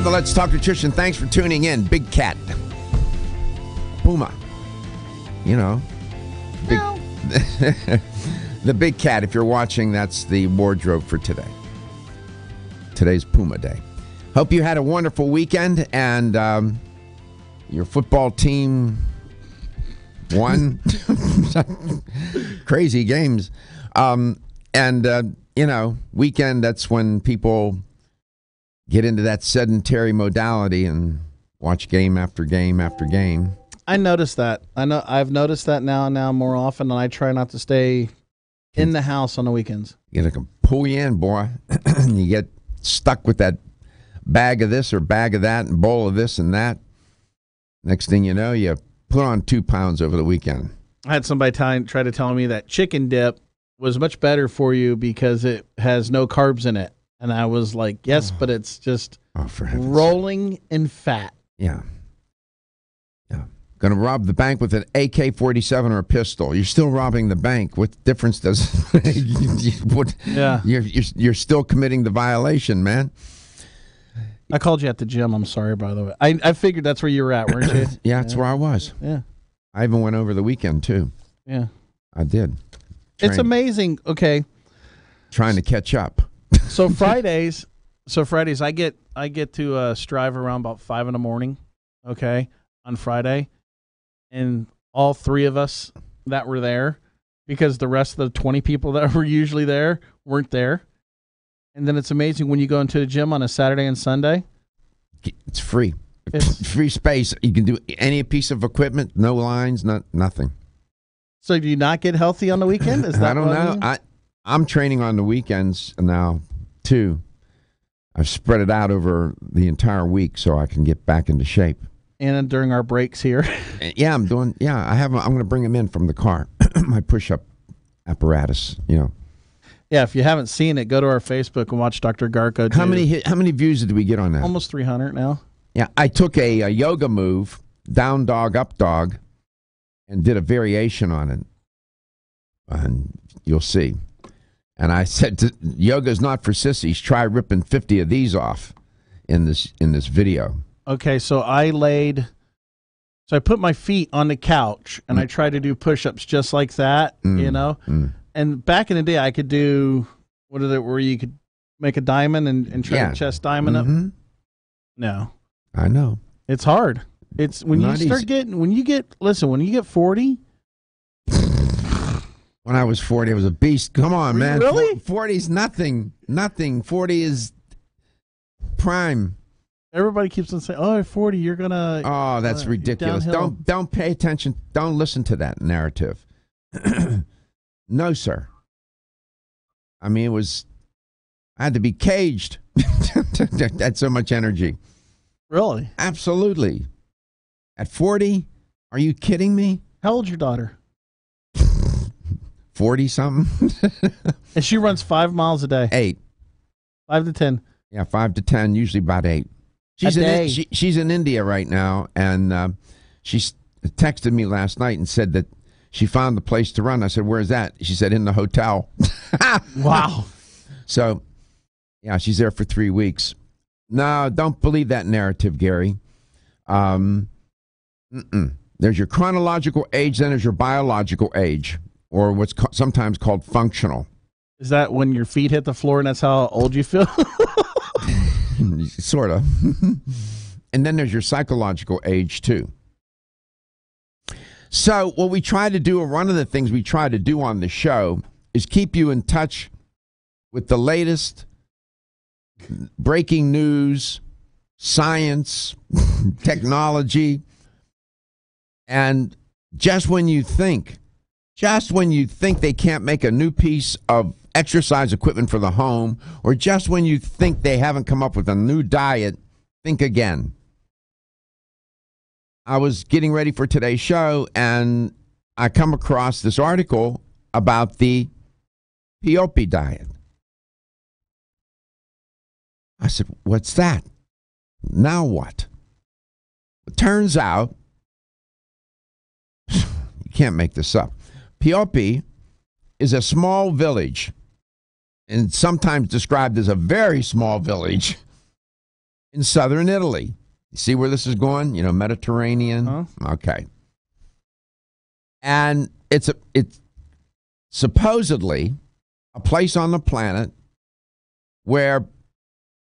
Welcome to Let's Talk Nutrition. Thanks for tuning in. Big Cat. Puma. You know. Big, the Big Cat, if you're watching, that's the wardrobe for today. Today's Puma Day. Hope you had a wonderful weekend and your football team won. Crazy games. Weekend, that's when people get into that sedentary modality and watch game after game after game. I noticed that. I've noticed that now more often, and I try not to stay in the house on the weekends. You know, can pull you in, boy. You get stuck with that bag of this or bag of that and bowl of this and that. Next thing you know, you put on 2 pounds over the weekend. I had somebody try to tell me that chicken dip was much better for you because it has no carbs in it. And I was like, yes, but it's just rolling in fat. Yeah. Going to rob the bank with an AK-47 or a pistol. You're still robbing the bank. What difference does Yeah. You're still committing the violation, man. I called you at the gym. I'm sorry, by the way. I figured that's where you were at, weren't you? Yeah, that's where I was. Yeah. I even went over the weekend, too. Yeah. I did. It's amazing. Okay. Trying to catch up. So Fridays, I get to strive around about 5 a.m. Okay, on Friday, and all 3 of us that were there, because the rest of the 20 people that were usually there weren't there. And then it's amazing when you go into the gym on a Saturday and Sunday. It's free. It's free space. You can do any piece of equipment, no lines, nothing. So do you not get healthy on the weekend? Is that I don't know. I'm training on the weekends now, too. I've spread it out over the entire week so I can get back into shape. And during our breaks here. Yeah, I'm going to bring them in from the car. My push-up apparatus, you know. Yeah, if you haven't seen it, go to our Facebook and watch Dr. Garko. How many views did we get on that? Almost 300 now. Yeah, I took a yoga move, down dog, up dog, and did a variation on it. And you'll see. And I said, yoga's not for sissies. Try ripping 50 of these off in this video. Okay, so I put my feet on the couch, and I tried to do push-ups just like that, you know? And back in the day, I could do, where you could make a diamond and try to chest diamond up? No. I know. It's hard. It's when you start getting, when you get 40. When I was 40, I was a beast. Come on, man. Really? 40 is nothing. 40 is prime. Everybody keeps on saying, "Oh, at 40, you're gonna." Oh, that's ridiculous. Don't pay attention. Don't listen to that narrative. No, sir. I mean, I had to be caged. That's so much energy. Really? Absolutely. At 40? Are you kidding me? How old's your daughter? 40-something. And she runs 5 miles a day. 8. 5 to 10. Yeah, 5 to 10, usually about 8. She's in India right now, and she texted me last night and said that she found the place to run. I said, "Where's that?" She said, "In the hotel." Wow. So, yeah, she's there for 3 weeks. No, don't believe that narrative, Gary. There's your chronological age, then there's your biological age, or what's sometimes called functional. Is that when your feet hit the floor and that's how old you feel? Sort of. And then there's your psychological age, too. So what we try to do, or one of the things we try to do on the show, is keep you in touch with the latest breaking news, science, technology, and just when you think they can't make a new piece of exercise equipment for the home, or just when you think they haven't come up with a new diet, think again. I was getting ready for today's show, and I come across this article about the Pioppi diet. I said, "What's that? Now what?" It turns out, you can't make this up. Pioppi is a small village, and sometimes described as a very small village, in southern Italy. You see where this is going? You know, Mediterranean. Huh? Okay. And it's supposedly a place on the planet where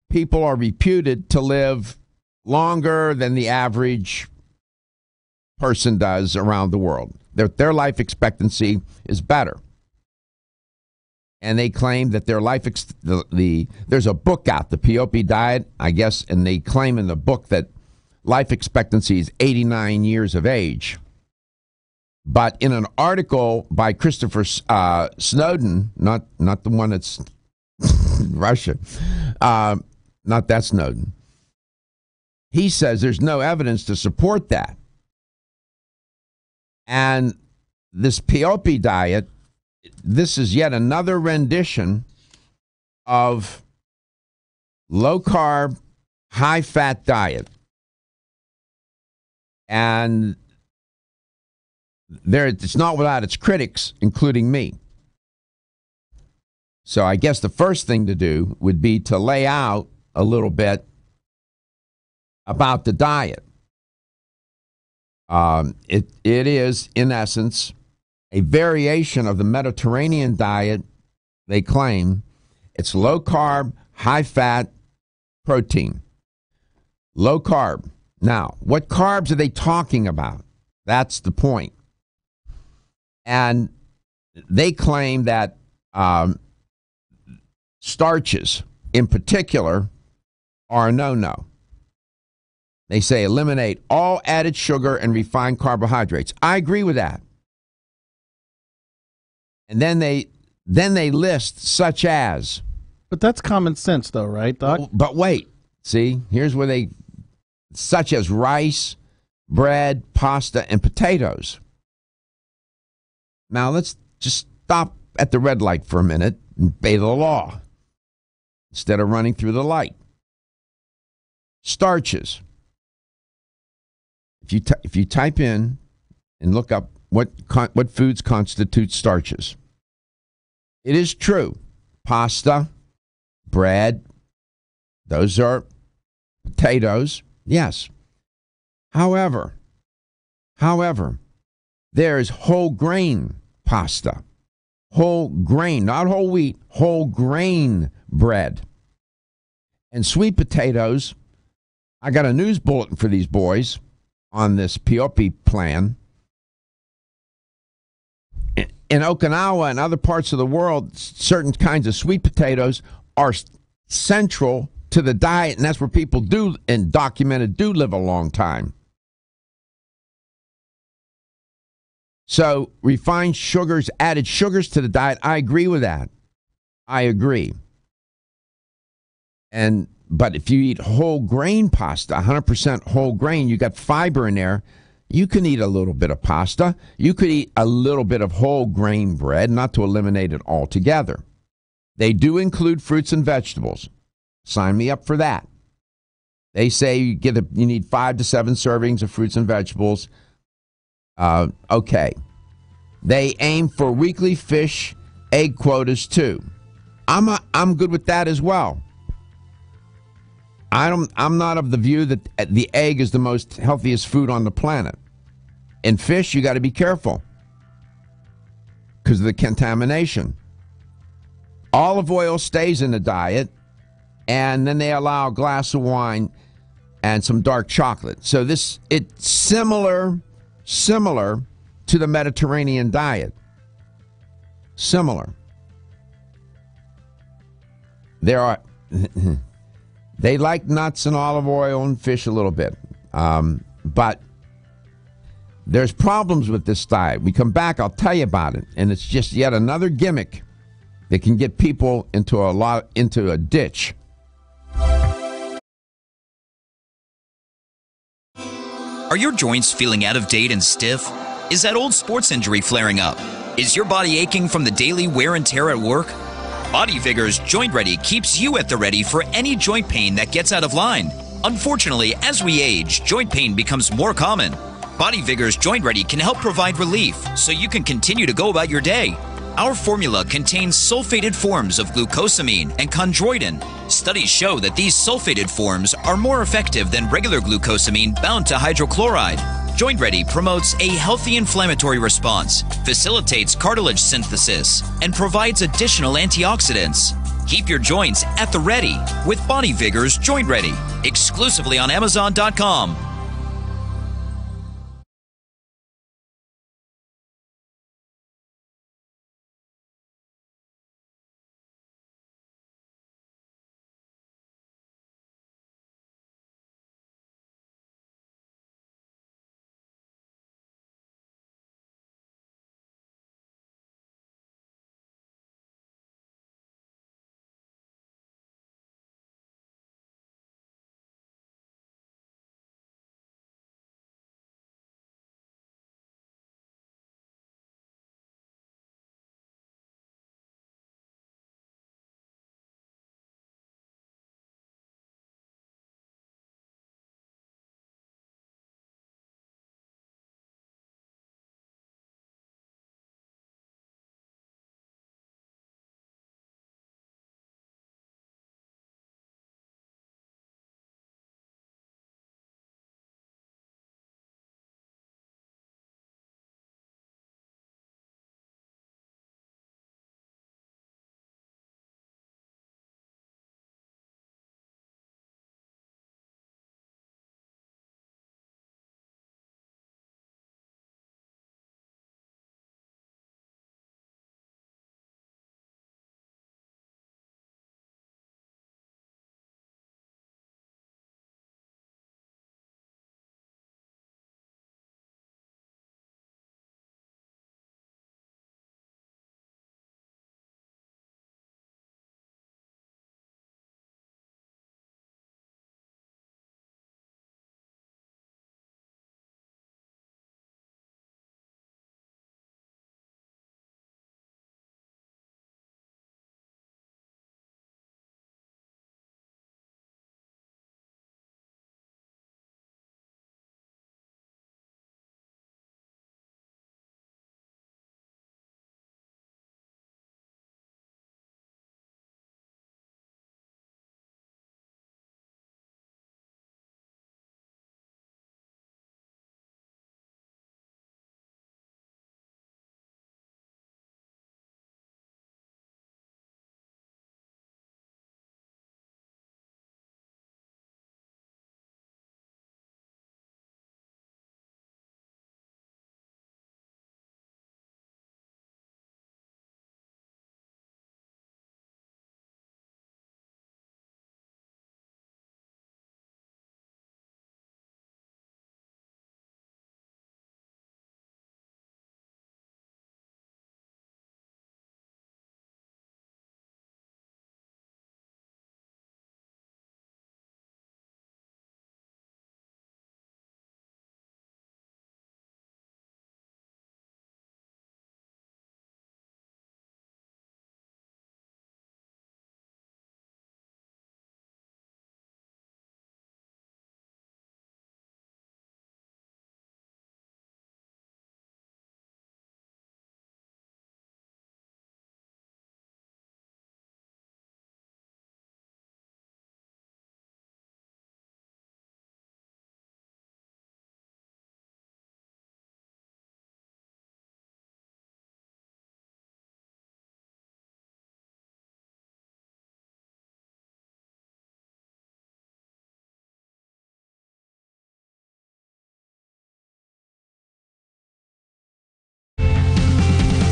people are reputed to live longer than the average person does around the world. Their life expectancy is better. And they claim that their life, there's a book out, the Pioppi diet, I guess, and they claim in the book that life expectancy is 89 years of age. But in an article by Christopher Snowden, not the one that's Russia, not that Snowden, he says there's no evidence to support that. And this Pioppi diet, this is yet another rendition of low-carb, high-fat diet. And it's not without its critics, including me. So I guess the first thing to do would be to lay out a little bit about the diet. It is, in essence, a variation of the Mediterranean diet, they claim. It's low-carb, high-fat protein. Low carb. Now, what carbs are they talking about? That's the point. And they claim that starches, in particular, are a no-no. They say eliminate all added sugar and refined carbohydrates. I agree with that. And then they list such as. But that's common sense, though, right, Doc? But wait. See, here's where such as rice, bread, pasta, and potatoes. Now, let's just stop at the red light for a minute and obey the law instead of running through the light. Starches. If you type in and look up what foods constitute starches, it is true. Pasta, bread, those are potatoes, yes. However, there is whole grain pasta, whole grain, not whole wheat, whole grain bread. And sweet potatoes, I got a news bulletin for these boys on this Pioppi plan. In Okinawa and other parts of the world, certain kinds of sweet potatoes are central to the diet, and that's where people do live a long time. So refined sugars, added sugars to the diet, I agree with that. I agree. But if you eat whole grain pasta, 100% whole grain, you got fiber in there, you can eat a little bit of pasta. You could eat a little bit of whole grain bread, not to eliminate it altogether. They do include fruits and vegetables. Sign me up for that. They say you need 5 to 7 servings of fruits and vegetables. Okay. They aim for weekly fish, egg quotas too. I'm good with that as well. I'm not of the view that the egg is the most healthiest food on the planet. In fish, you got to be careful because of the contamination. Olive oil stays in the diet, and then they allow a glass of wine and some dark chocolate. So it's similar to the Mediterranean diet. Similar. They like nuts and olive oil and fish a little bit. But there's problems with this diet. We come back, I'll tell you about it. And it's just yet another gimmick that can get people into a ditch. Are your joints feeling out of date and stiff? Is that old sports injury flaring up? Is your body aching from the daily wear and tear at work? Body Vigor's Joint Ready keeps you at the ready for any joint pain that gets out of line. Unfortunately, as we age, joint pain becomes more common. Body Vigor's Joint Ready can help provide relief so you can continue to go about your day. Our formula contains sulfated forms of glucosamine and chondroitin. Studies show that these sulfated forms are more effective than regular glucosamine bound to hydrochloride. Joint Ready promotes a healthy inflammatory response, facilitates cartilage synthesis, and provides additional antioxidants. Keep your joints at the ready with Body Vigor's Joint Ready, exclusively on Amazon.com.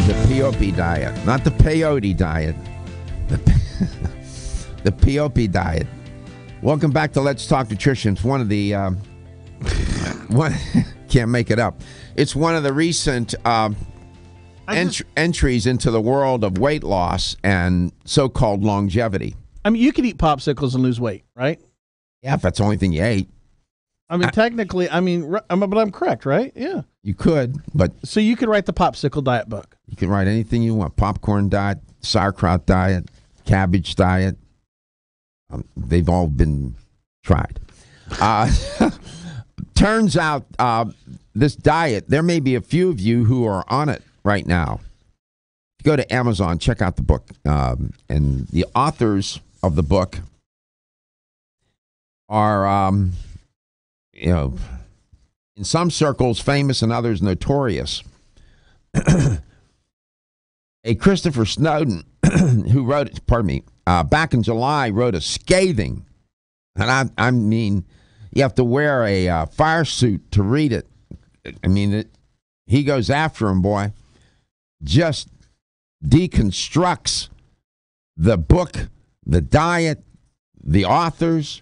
The Pioppi diet, not the peyote diet. The Pioppi diet. Welcome back to Let's Talk Nutrition. It's one of the one can't make it up. It's one of the recent entries into the world of weight loss and so-called longevity. I mean, you could eat popsicles and lose weight, right? Yeah, if that's the only thing you ate. I mean, technically, but I'm correct, right? Yeah. You could, but... So you could write the popsicle diet book. You can write anything you want. Popcorn diet, sauerkraut diet, cabbage diet. They've all been tried. Turns out this diet, there may be a few of you who are on it right now. go to Amazon, check out the book. And the authors of the book are, in some circles famous and others notorious. A Christopher Snowden, who wrote, back in July, wrote a scathing, and I mean, you have to wear a fire suit to read it. I mean, he goes after him, boy. Just deconstructs the book, the diet, the authors.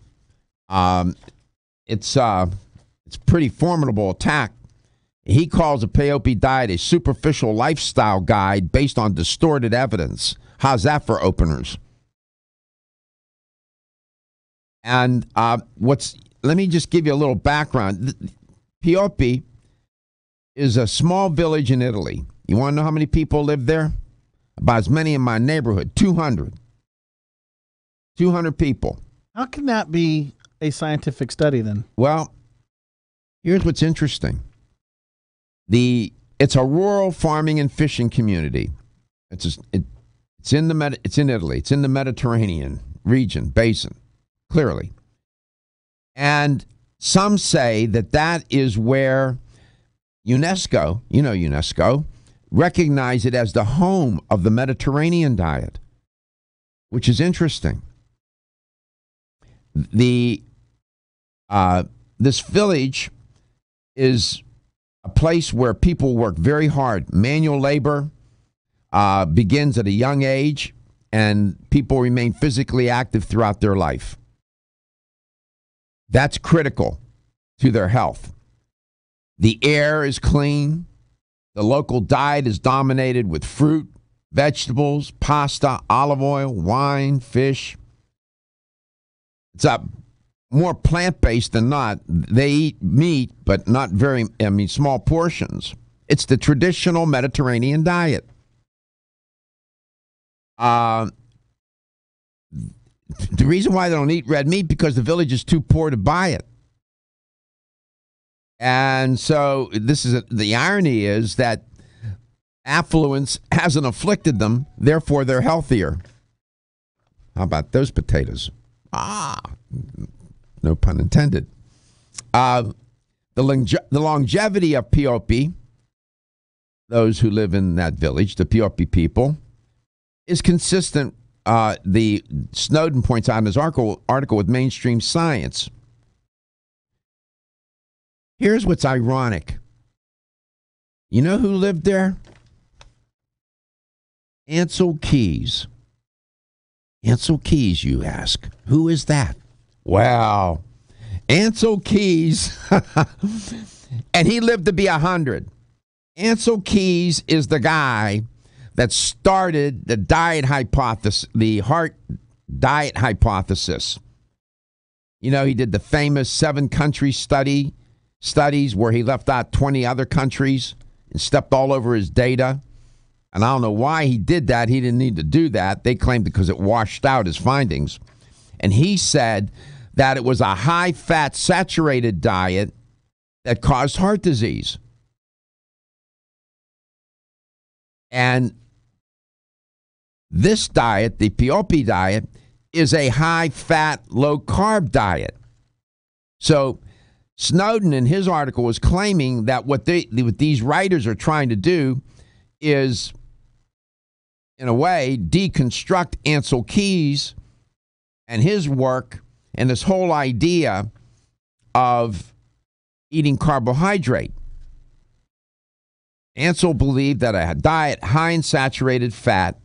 It's pretty formidable attack. He calls the Pioppi diet a superficial lifestyle guide based on distorted evidence. How's that for openers? And let me just give you a little background. Pioppi is a small village in Italy. You want to know how many people live there? About as many in my neighborhood, 200. 200 people. How can that be a scientific study then? Well, here's what's interesting. It's a rural farming and fishing community. It's in Italy. It's in the Mediterranean region, basin, clearly. And some say that is where UNESCO, recognize it as the home of the Mediterranean diet, which is interesting. This village is a place where people work very hard. Manual labor begins at a young age, and people remain physically active throughout their life. That's critical to their health. The air is clean. The local diet is dominated with fruit, vegetables, pasta, olive oil, wine, fish. It's more plant-based than not. They eat meat, but not small portions. It's the traditional Mediterranean diet. The reason why they don't eat red meat, because the village is too poor to buy it. And so the irony is that affluence hasn't afflicted them, therefore they're healthier. How about those potatoes? No pun intended. The longevity of Pioppi, those who live in that village, the Pioppi people, is consistent, the Snowden points out in his article with mainstream science. Here's what's ironic. You know who lived there? Ancel Keys. Ancel Keys, you ask. Who is that? Well, Ancel Keys, and he lived to be 100. Ancel Keys is the guy that started the diet hypothesis, the heart diet hypothesis. You know, he did the famous 7-country studies where he left out 20 other countries and stepped all over his data. And I don't know why he did that. He didn't need to do that. They claimed because it washed out his findings. And he said that it was a high-fat, saturated diet that caused heart disease. And this diet, the Pioppi diet, is a high-fat, low-carb diet. So Snowden, in his article, was claiming that what these writers are trying to do is, in a way, deconstruct Ancel Keys and his work and this whole idea of eating carbohydrate. Ancel believed that a diet high in saturated fat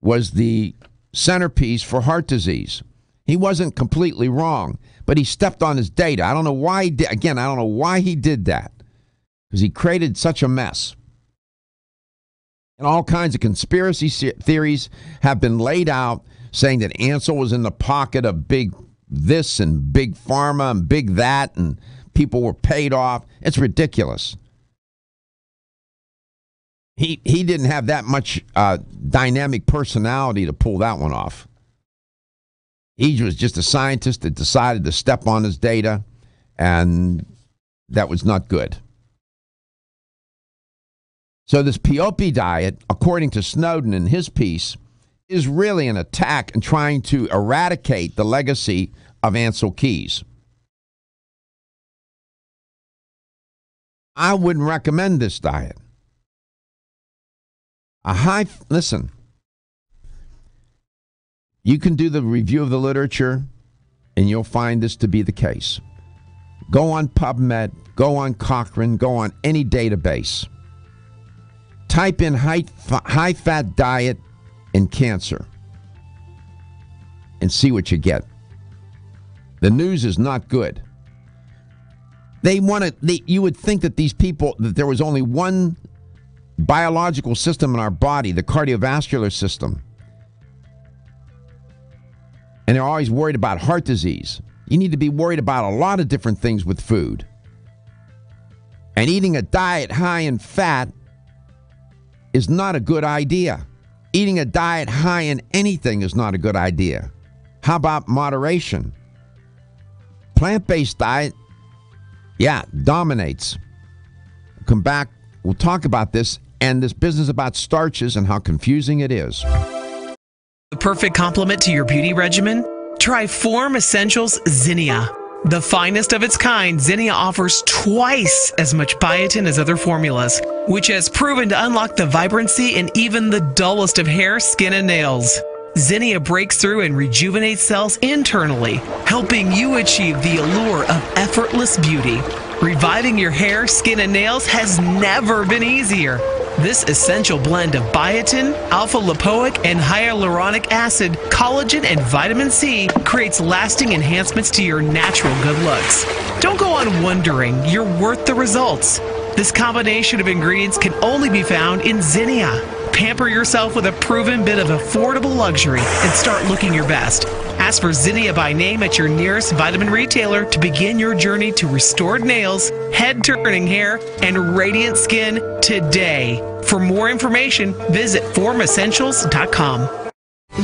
was the centerpiece for heart disease. He wasn't completely wrong, but he stepped on his data. I don't know why he did. Again, I don't know why he did that, because he created such a mess. And all kinds of conspiracy theories have been laid out saying that Ancel was in the pocket of big this and big pharma and big that, and people were paid off. It's ridiculous. He didn't have that much dynamic personality to pull that one off. He was just a scientist that decided to step on his data, and that was not good. So this Pioppi diet, according to Snowden in his piece, is really an attack and trying to eradicate the legacy of Ansel Keys. I wouldn't recommend this diet. Listen, you can do the review of the literature and you'll find this to be the case. Go on PubMed, go on Cochrane, go on any database. Type in high-fat diet and cancer and see what you get. The news is not good. You would think that these people, that there was only one biological system in our body, the cardiovascular system. And they're always worried about heart disease. You need to be worried about a lot of different things with food. And eating a diet high in fat is not a good idea. Eating a diet high in anything is not a good idea. How about moderation? Plant-based diet, dominates. Come back, we'll talk about this and this business about starches and how confusing it is. The perfect complement to your beauty regimen? Try Form Essentials Zinnia. The finest of its kind, Zinnia offers twice as much biotin as other formulas, which has proven to unlock the vibrancy in even the dullest of hair, skin, and nails. Zinnia breaks through and rejuvenates cells internally, helping you achieve the allure of effortless beauty. Reviving your hair, skin, and nails has never been easier. This essential blend of biotin, alpha-lipoic, and hyaluronic acid, collagen, and vitamin C creates lasting enhancements to your natural good looks. Don't go on wondering. You're worth the results. This combination of ingredients can only be found in Zinnia. Pamper yourself with a proven bit of affordable luxury and start looking your best. Ask for Zinnia by name at your nearest vitamin retailer to begin your journey to restored nails, head-turning hair, and radiant skin today. For more information, visit formessentials.com.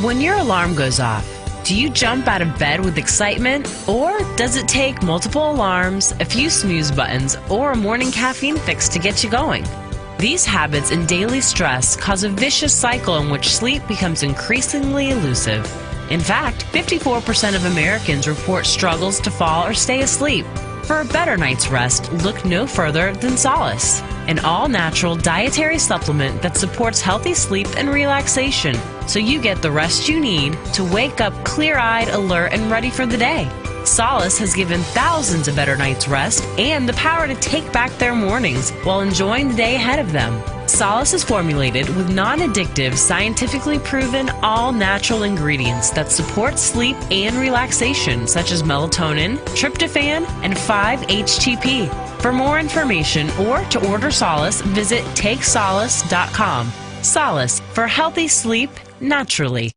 When your alarm goes off, do you jump out of bed with excitement? Or does it take multiple alarms, a few snooze buttons, or a morning caffeine fix to get you going? These habits and daily stress cause a vicious cycle in which sleep becomes increasingly elusive. In fact, 54% of Americans report struggles to fall or stay asleep. For a better night's rest, look no further than Solace, an all-natural dietary supplement that supports healthy sleep and relaxation, so you get the rest you need to wake up clear-eyed, alert, and ready for the day. Solace has given thousands a better night's rest and the power to take back their mornings while enjoying the day ahead of them. Solace is formulated with non-addictive, scientifically proven, all-natural ingredients that support sleep and relaxation, such as melatonin, tryptophan, and 5-HTP. For more information or to order Solace, visit takesolace.com. Solace for healthy sleep naturally.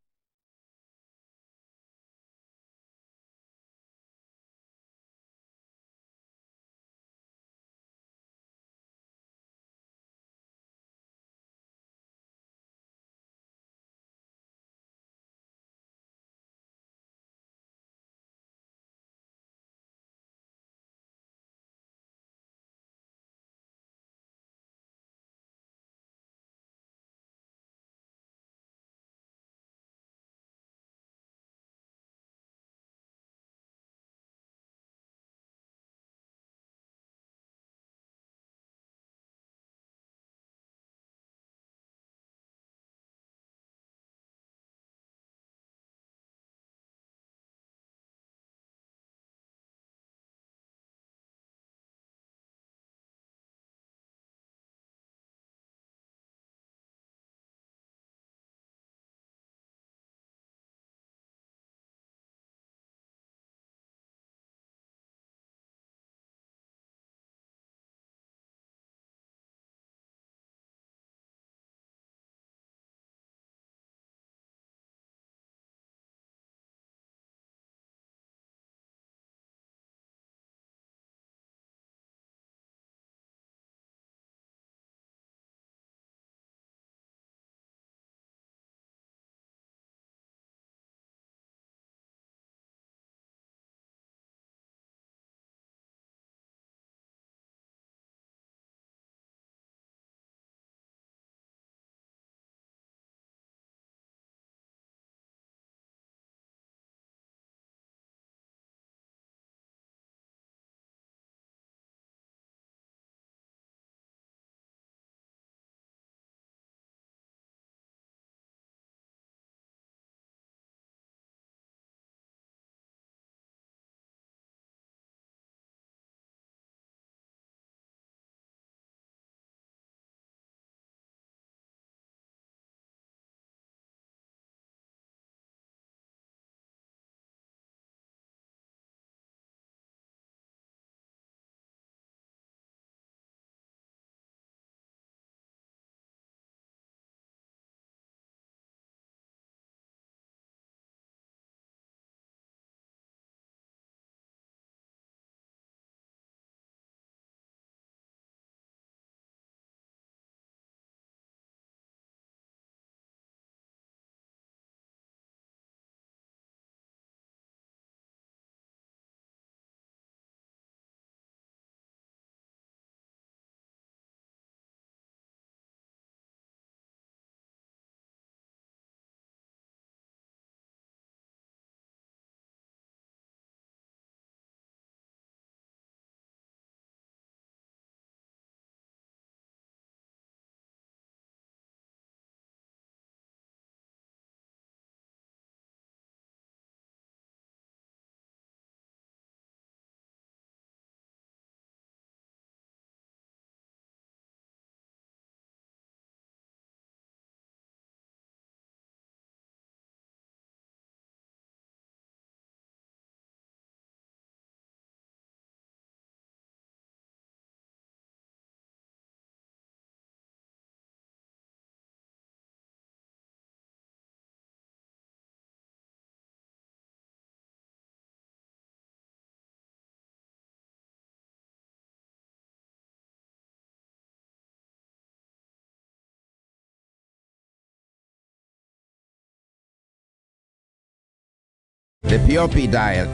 The Pioppi diet.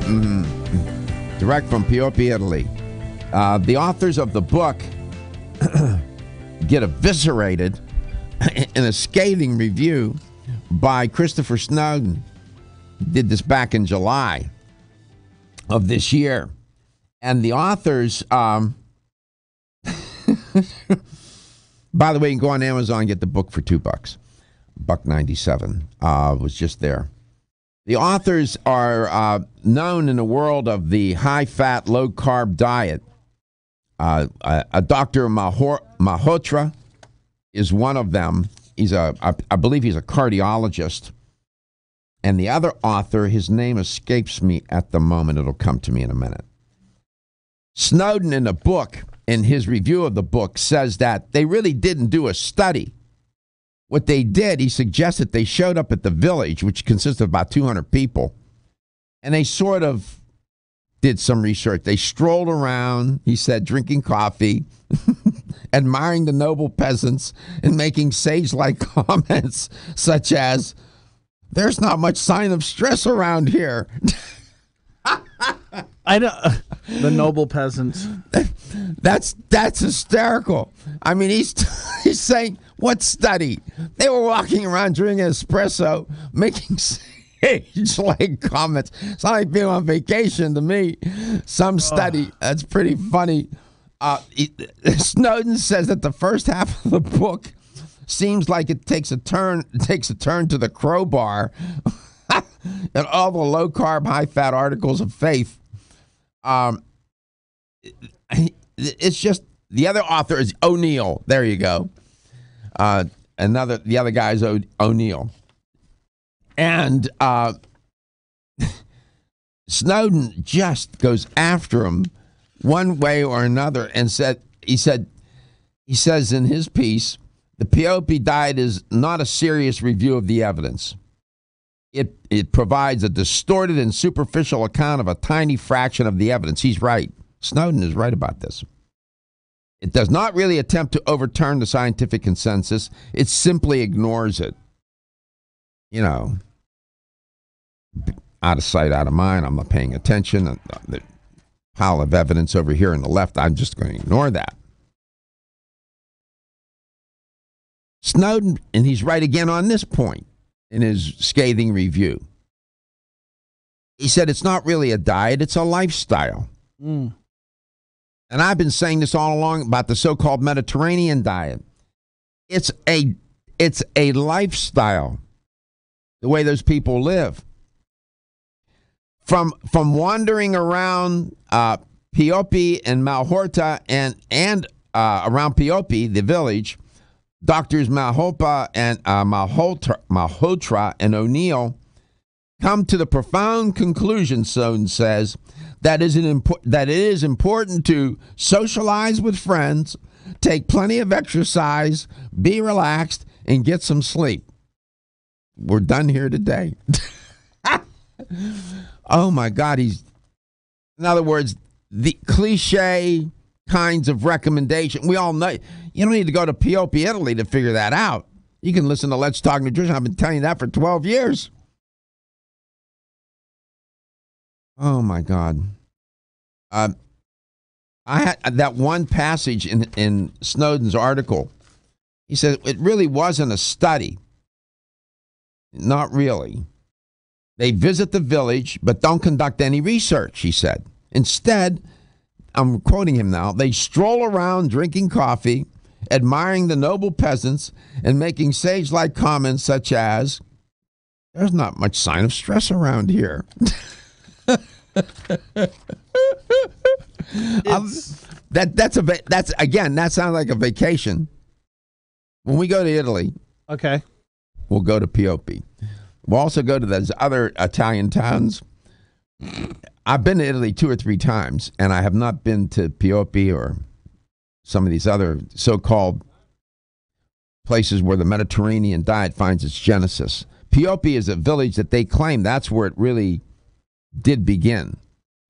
Direct from Pioppi, Italy. The authors of the book get eviscerated in a scathing review by Christopher Snowden. Did this back in July of this year. And the authors, by the way, you can go on Amazon and get the book for $2. $1.97. Was just there. The authors are known in the world of the high-fat, low-carb diet. A Dr. Malhotra is one of them. I believe he's a cardiologist. And the other author, his name escapes me at the moment. It'll come to me in a minute. Snowden, in the book, in his review of the book, says that they really didn't do a study. What they did, he suggested they showed up at the village, which consists of about 200 people, and they sort of did some research. They strolled around, he said, drinking coffee, admiring the noble peasants, and making sage-like comments such as, "There's not much sign of stress around here." I know the noble peasants. That's hysterical. I mean, he's saying, what study? They were walking around drinking espresso, making sage-like comments. It's not like being on vacation to me. Some study. That's pretty funny. Snowden says that the first half of the book seems like it takes a turn to the crowbar and all the low-carb, high-fat articles of faith. It's just, the other author is O'Neill. There you go. The other guy is O'Neill. And Snowden just goes after him one way or another and he says in his piece, the Pioppi diet is not a serious review of the evidence. It provides a distorted and superficial account of a tiny fraction of the evidence. He's right. Snowden is right about this. It does not really attempt to overturn the scientific consensus. It simply ignores it. You know, out of sight, out of mind. I'm not paying attention. The pile of evidence over here on the left, I'm just going to ignore that. Snowden, and he's right again on this point in his scathing review. He said it's not really a diet, it's a lifestyle. And I've been saying this all along about the so-called Mediterranean diet. It's a lifestyle, the way those people live. From wandering around Pioppi and Malhotra and around Pioppi, the village, Doctors Malhotra and O'Neill come to the profound conclusion, Snowden says, that it is important to socialize with friends, take plenty of exercise, be relaxed, and get some sleep. We're done here today. Oh, my God. In other words, the cliche kinds of recommendation. We all know. You don't need to go to Pioppi, Italy to figure that out. You can listen to Let's Talk Nutrition. I've been telling you that for 12 years. Oh, my God. I had that one passage in Snowden's article. He said it really wasn't a study. Not really. They visit the village, but don't conduct any research, he said. Instead, I'm quoting him now, they stroll around drinking coffee, admiring the noble peasants, and making sage-like comments such as, "There's not much sign of stress around here." That sounds like a vacation. When we go to Italy, Okay. we'll go to Pioppi. We'll also go to those other Italian towns. I've been to Italy 2 or 3 times, and I have not been to Pioppi or some of these other so-called places where the Mediterranean diet finds its genesis. Pioppi is a village that they claim that's where it really did begin.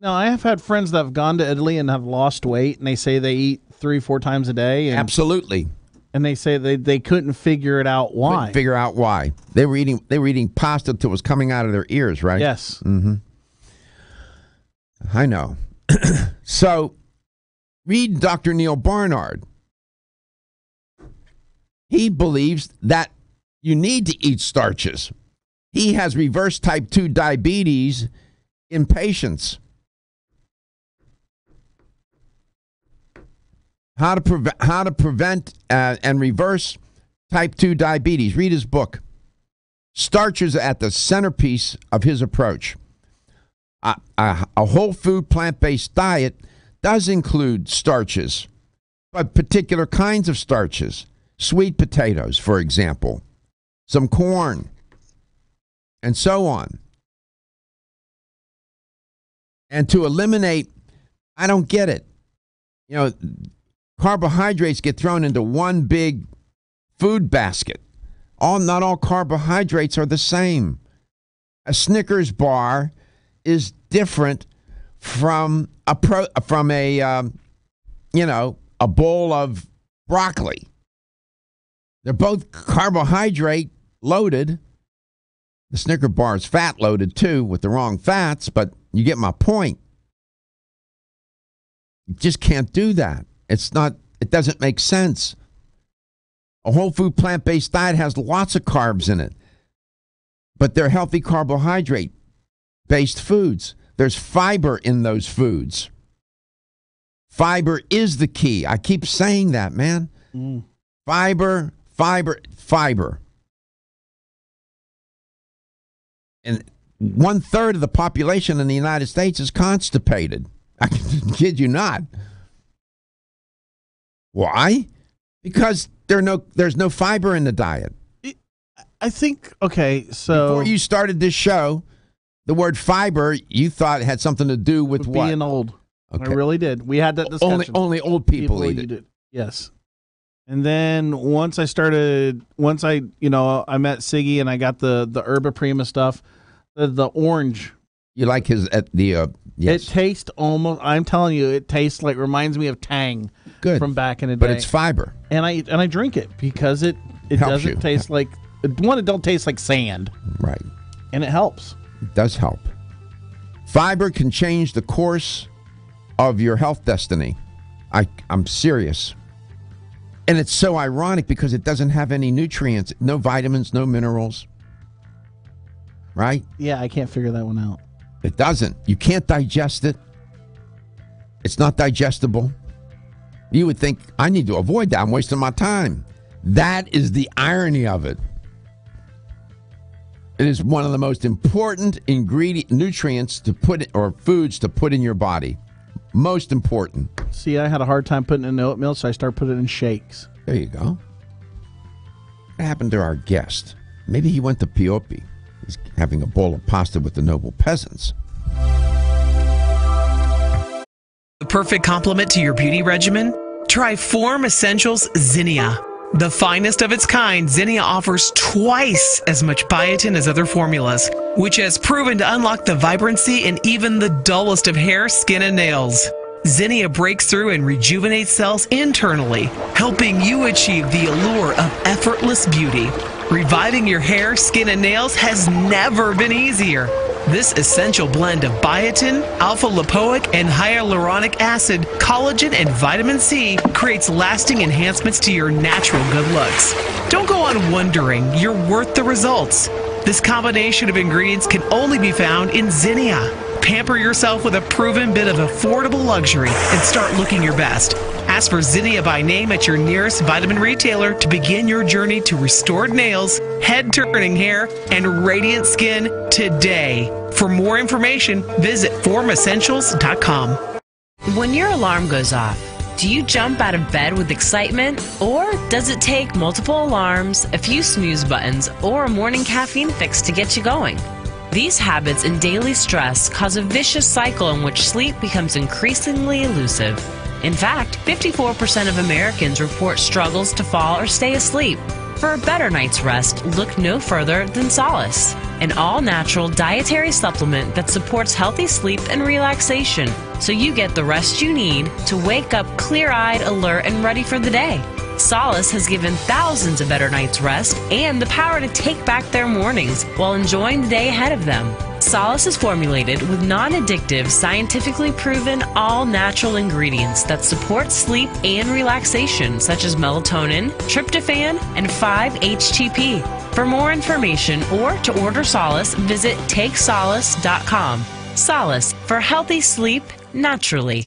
No, I have had friends that have gone to Italy and have lost weight, and they say they eat 3-4 times a day. And, Absolutely. And they say they couldn't figure it out why. Couldn't figure out why. They were eating pasta till it was coming out of their ears, right? Yes. Mm-hmm. I know. So, read Dr. Neil Barnard. He believes that you need to eat starches. He has reverse type 2 diabetes in patients. How to prevent and reverse type 2 diabetes. Read his book. Starches are at the centerpiece of his approach. A whole food plant-based diet does include starches, but particular kinds of starches. Sweet potatoes, for example, some corn, and so on. And to eliminate, I don't get it. You know, carbohydrates get thrown into one big food basket. Not all carbohydrates are the same. A Snickers bar is different from a bowl of broccoli. They're both carbohydrate loaded. The Snicker bar is fat loaded too, with the wrong fats, but you get my point. You just can't do that. It doesn't make sense. A whole food plant-based diet has lots of carbs in it, but they're healthy carbohydrate-based foods. There's fiber in those foods. Fiber is the key. I keep saying that, man. Fiber. And 1/3 of the population in the United States is constipated. I kid you not. Why? Because there's no fiber in the diet. I think, okay, so... Before you started this show, the word fiber, you thought it had something to do with what? Being old. Okay. I really did. We had that discussion. Only old people eat it. Yes. And then once I met Siggy and I got the Herba Prima stuff, the orange. You like his yes. It tastes almost, I'm telling you, it tastes like, reminds me of Tang. Good. From back in the day. But it's fiber. And I drink it because it doesn't taste like, one, it don't taste like sand. Right. And it helps. It does help. Fiber can change the course of your health destiny. I'm serious. And it's so ironic because it doesn't have any nutrients, no vitamins, no minerals. Right? Yeah, I can't figure that one out. It doesn't. You can't digest it. It's not digestible. You would think, I need to avoid that. I'm wasting my time. That is the irony of it. It is one of the most important nutrients to put, or foods to put in your body. Most important. See, I had a hard time putting it in oatmeal, so I started putting it in shakes. There you go. What happened to our guest? Maybe he went to Pioppi. He's having a bowl of pasta with the noble peasants. The perfect complement to your beauty regimen? Try Form Essentials Zinnia. The finest of its kind, Zinnia offers twice as much biotin as other formulas, which has proven to unlock the vibrancy in even the dullest of hair, skin, and nails. Zinnia breaks through and rejuvenates cells internally, helping you achieve the allure of effortless beauty. Reviving your hair, skin, and nails has never been easier. This essential blend of biotin, alpha-lipoic, and hyaluronic acid, collagen, and vitamin C creates lasting enhancements to your natural good looks. Don't go on wondering. You're worth the results. This combination of ingredients can only be found in Zinnia. Pamper yourself with a proven bit of affordable luxury and start looking your best. Ask for Zinnia by name at your nearest vitamin retailer to begin your journey to restored nails, head-turning hair, and radiant skin today. For more information, visit formessentials.com. When your alarm goes off, do you jump out of bed with excitement? Or does it take multiple alarms, a few snooze buttons, or a morning caffeine fix to get you going? These habits and daily stress cause a vicious cycle in which sleep becomes increasingly elusive. In fact, 54% of Americans report struggles to fall or stay asleep. For a better night's rest, look no further than Solace, an all-natural dietary supplement that supports healthy sleep and relaxation, so you get the rest you need to wake up clear-eyed, alert, and ready for the day. Solace has given thousands a better night's rest and the power to take back their mornings while enjoying the day ahead of them. Solace is formulated with non-addictive, scientifically proven, all-natural ingredients that support sleep and relaxation, such as melatonin, tryptophan, and 5-HTP. For more information or to order Solace, visit takesolace.com. Solace for healthy sleep naturally.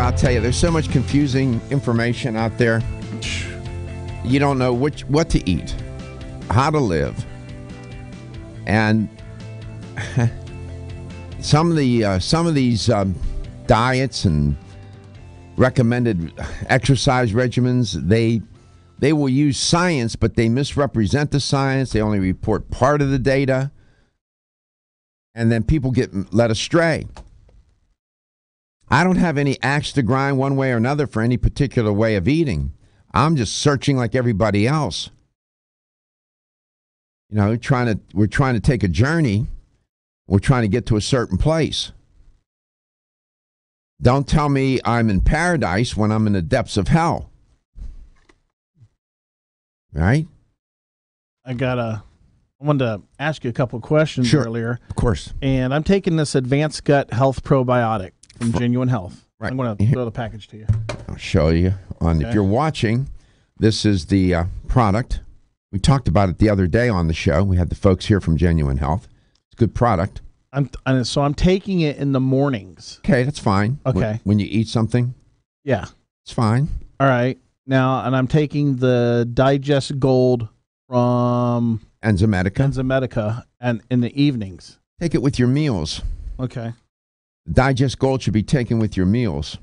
I'll tell you, there's so much confusing information out there. You don't know what to eat, how to live, and some of these diets and recommended exercise regimens, they will use science, but they misrepresent the science. They only report part of the data, and then people get led astray. I don't have any axe to grind one way or another for any particular way of eating. I'm just searching like everybody else. You know, we're trying to take a journey. We're trying to get to a certain place. Don't tell me I'm in paradise when I'm in the depths of hell. Right? I wanted to ask you a couple of questions earlier. Of course. And I'm taking this Advanced Gut Health Probiotic from Genuine Health. Right. I'm going to throw the package to you. I'll show you. If you're watching, This is the product. We talked about it the other day on the show. We had the folks here from Genuine Health. It's a good product. So I'm taking it in the mornings. Okay, that's fine. Okay. When you eat something, Yeah. it's fine. All right. Now, and I'm taking the Digest Gold from Enzymedica. and in the evenings. Take it with your meals. Okay. Digest Gold should be taken with your meals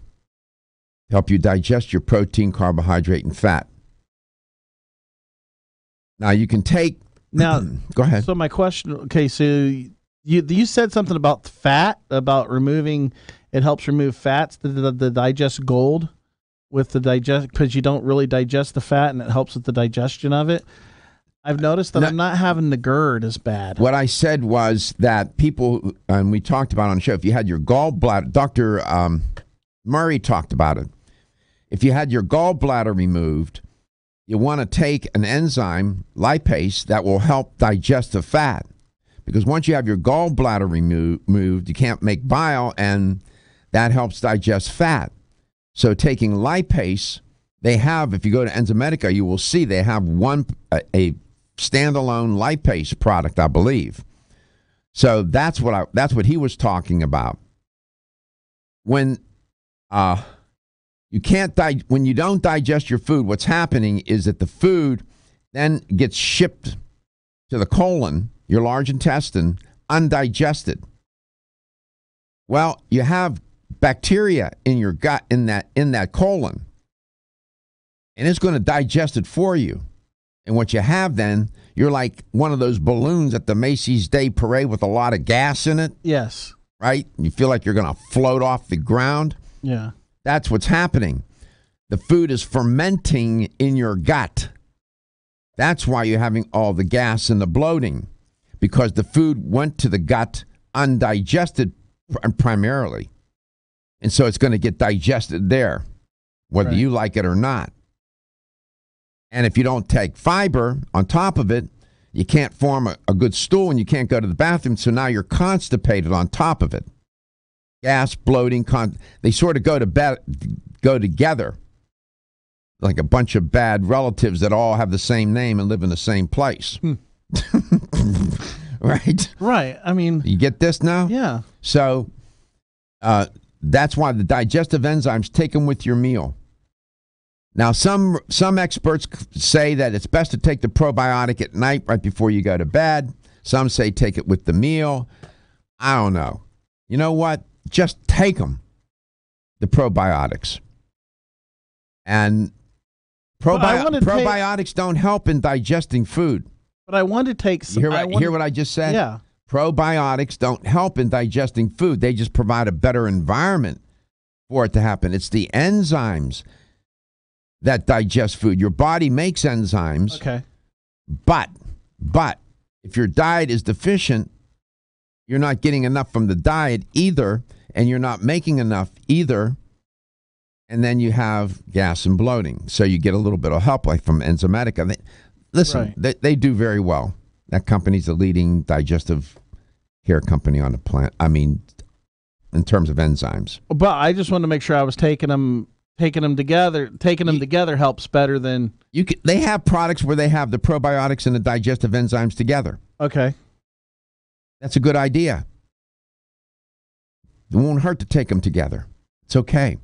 to help you digest your protein, carbohydrate, and fat. Now, you can take... Now, go ahead. So my question, okay, so you said something about fat, about removing, it helps remove fats, the Digest Gold with the digest, because you don't really digest the fat and it helps with the digestion of it. I've noticed that I'm not having the GERD as bad. What I said was that people, and we talked about on the show, if you had your gallbladder, Dr. Murray talked about it. If you had your gallbladder removed, you want to take an enzyme, lipase, that will help digest the fat. Because once you have your gallbladder removed, you can't make bile, and that helps digest fat. So taking lipase, they have, if you go to Enzymedica, you will see they have a standalone lipase product, I believe. So that's what he was talking about. When when you don't digest your food, what's happening is that the food then gets shipped to the colon, your large intestine, undigested. Well, you have bacteria in your gut, in that colon, and it's going to digest it for you. And what you have then, you're like one of those balloons at the Macy's Day Parade with a lot of gas in it. Yes. Right? You feel like you're going to float off the ground. Yeah. That's what's happening. The food is fermenting in your gut. That's why you're having all the gas and the bloating, because the food went to the gut undigested primarily. And so it's going to get digested there, whether you like it or not. And if you don't take fiber on top of it, you can't form a good stool and you can't go to the bathroom. So now you're constipated on top of it. Gas, bloating, they sort of go together like a bunch of bad relatives that all have the same name and live in the same place. Right? Right. I mean, you get this now? Yeah. So that's why the digestive enzymes, take them with your meal. Now, some experts say that it's best to take the probiotic at night right before you go to bed. Some say take it with the meal. I don't know. You know what? Just take them, the probiotics. And probiotics don't help in digesting food. But I want to take some. Hear what I just said? Yeah. Probiotics don't help in digesting food. They just provide a better environment for it to happen. It's the enzymes that digest food. Your body makes enzymes. Okay. But if your diet is deficient, you're not getting enough from the diet either, and you're not making enough either, and then you have gas and bloating. So you get a little bit of help, like from Enzymedica. They do very well. That company's the leading digestive care company on the planet. I mean, in terms of enzymes. But I just wanted to make sure I was taking them together. Taking them together helps better than they have products where they have the probiotics and the digestive enzymes together. Okay. That's a good idea. It won't hurt to take them together. It's okay.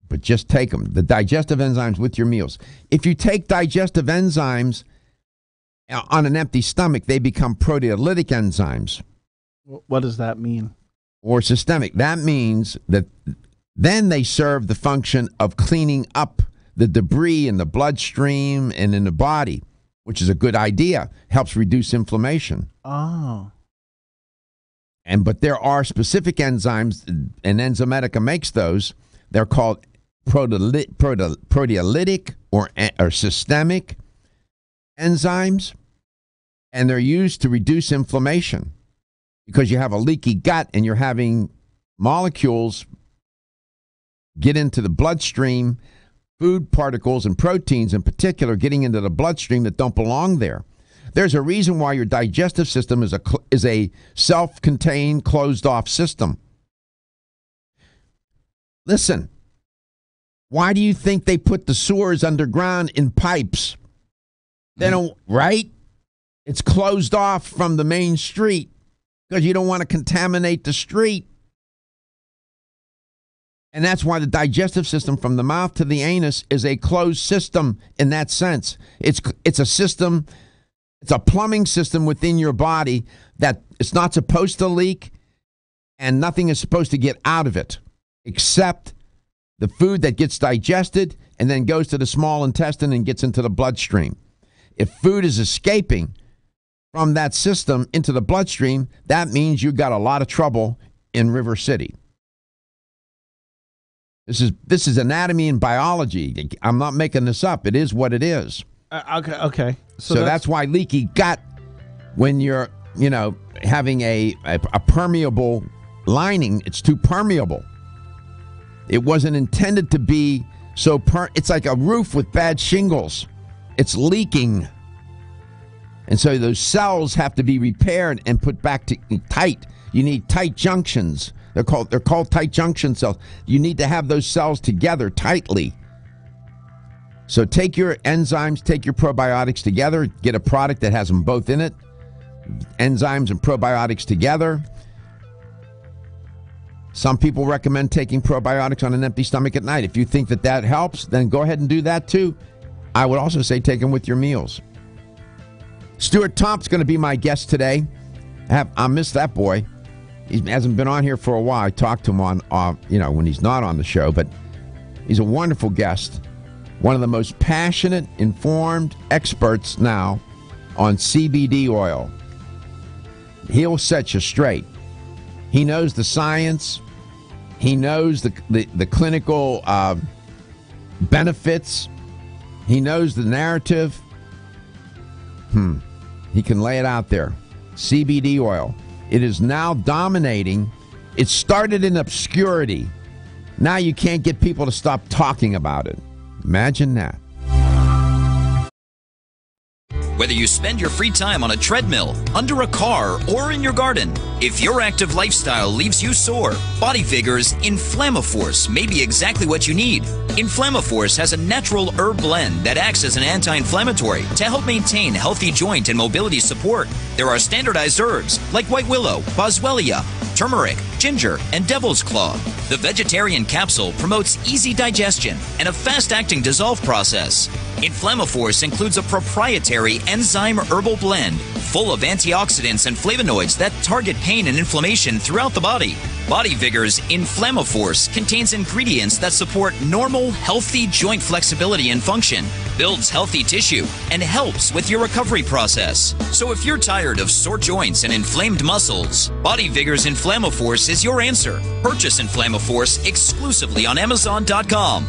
But just take them. The digestive enzymes with your meals. If you take digestive enzymes on an empty stomach, they become proteolytic enzymes. What does that mean? Or systemic. That means that then they serve the function of cleaning up the debris in the bloodstream and in the body, which is a good idea. Helps reduce inflammation. Oh. But there are specific enzymes, and Enzymedica makes those. They're called proteolytic or systemic enzymes, and they're used to reduce inflammation because you have a leaky gut and you're having molecules get into the bloodstream, food particles and proteins in particular getting into the bloodstream that don't belong there. There's a reason why your digestive system is a self-contained, closed-off system. Listen, Why do you think they put the sewers underground in pipes? They don't, right? It's closed off from the main street because you don't want to contaminate the street. And that's why the digestive system from the mouth to the anus is a closed system in that sense. It's a system, it's a plumbing system within your body that it's not supposed to leak and nothing is supposed to get out of it except the food that gets digested and then goes to the small intestine and gets into the bloodstream. If food is escaping from that system into the bloodstream, that means you got a lot of trouble in River City. This is anatomy and biology. I'm not making this up. It is what it is. Okay. So that's why leaky gut, when you're, having a permeable lining, it's too permeable. It wasn't intended to be so it's like a roof with bad shingles. It's leaking. And so those cells have to be repaired and put back to tight. You need tight junctions. They're called tight junction cells. You need to have those cells together tightly. So take your enzymes, take your probiotics together, get a product that has them both in it. Enzymes and probiotics together. Some people recommend taking probiotics on an empty stomach at night. If you think that helps, then go ahead and do that too. I would also say take them with your meals. Stuart Tomc's going to be my guest today. I miss that boy. He hasn't been on here for a while. I talked to him on, when he's not on the show, but he's a wonderful guest. One of the most passionate, informed experts now on CBD oil. He'll set you straight. He knows the science. He knows the clinical benefits. He knows the narrative. He can lay it out there. CBD oil. It is now dominating. It started in obscurity. Now you can't get people to stop talking about it. Imagine that. Whether you spend your free time on a treadmill, under a car, or in your garden, if your active lifestyle leaves you sore, Body Vigor's Inflammaforce may be exactly what you need. Inflammaforce has a natural herb blend that acts as an anti-inflammatory to help maintain healthy joint and mobility support. There are standardized herbs like white willow, boswellia, turmeric, ginger, and devil's claw. The vegetarian capsule promotes easy digestion and a fast-acting dissolve process. Inflammaforce includes a proprietary enzyme herbal blend full of antioxidants and flavonoids that target pain and inflammation throughout the body. Body Vigor's Inflammaforce contains ingredients that support normal, healthy joint flexibility and function, builds healthy tissue, and helps with your recovery process. So if you're tired of sore joints and inflamed muscles, Body Vigor's Inflammaforce is your answer. Purchase Inflammaforce exclusively on Amazon.com.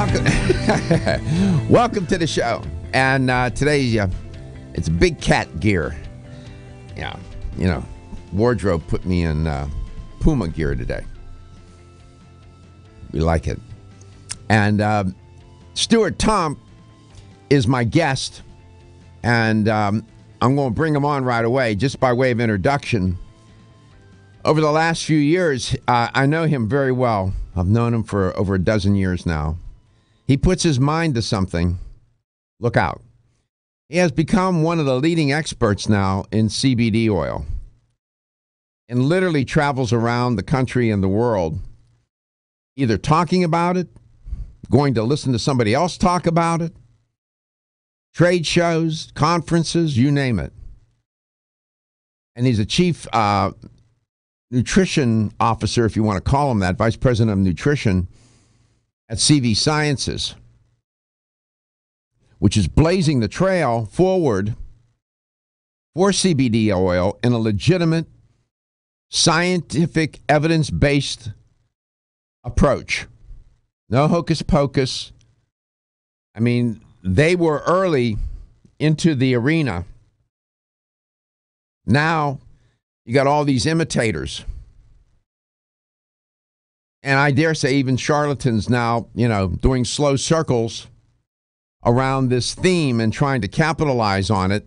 Welcome, welcome to the show. And today, it's big cat gear. Yeah, you know, wardrobe put me in Puma gear today. We like it. And Stuart Tomc is my guest, and I'm going to bring him on right away, just by way of introduction. Over the last few years, I know him very well. I've known him for over a dozen years now. He puts his mind to something. Look out. He has become one of the leading experts now in CBD oil, and literally travels around the country and the world, either talking about it, going to listen to somebody else talk about it, trade shows, conferences, you name it. And he's a chief nutrition officer, if you want to call him that, vice president of nutrition at CV Sciences, which is blazing the trail forward for CBD oil in a legitimate, scientific, evidence-based approach. No hocus pocus. I mean, they were early into the arena. Now, you got all these imitators. And I dare say even charlatans now, you know, doing slow circles around this theme and trying to capitalize on it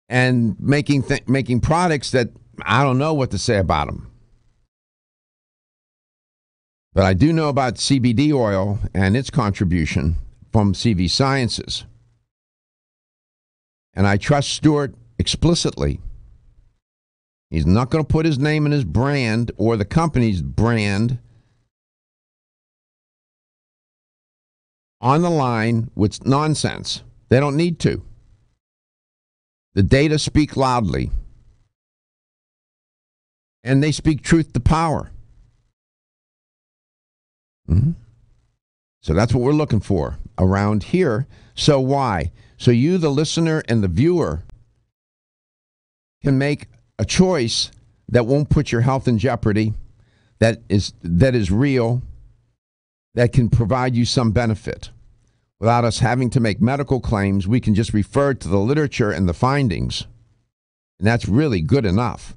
and making products that I don't know what to say about them. But I do know about CBD oil and its contribution from CV Sciences. And I trust Stuart explicitly. He's not going to put his name in his brand or the company's brand on the line with nonsense. They don't need to. The data speak loudly. And they speak truth to power. Mm-hmm. So that's what we're looking for around here. So why? So you, the listener and the viewer, can make a choice that won't put your health in jeopardy, that is real, that can provide you some benefit. Without us having to make medical claims, we can just refer to the literature and the findings. And that's really good enough.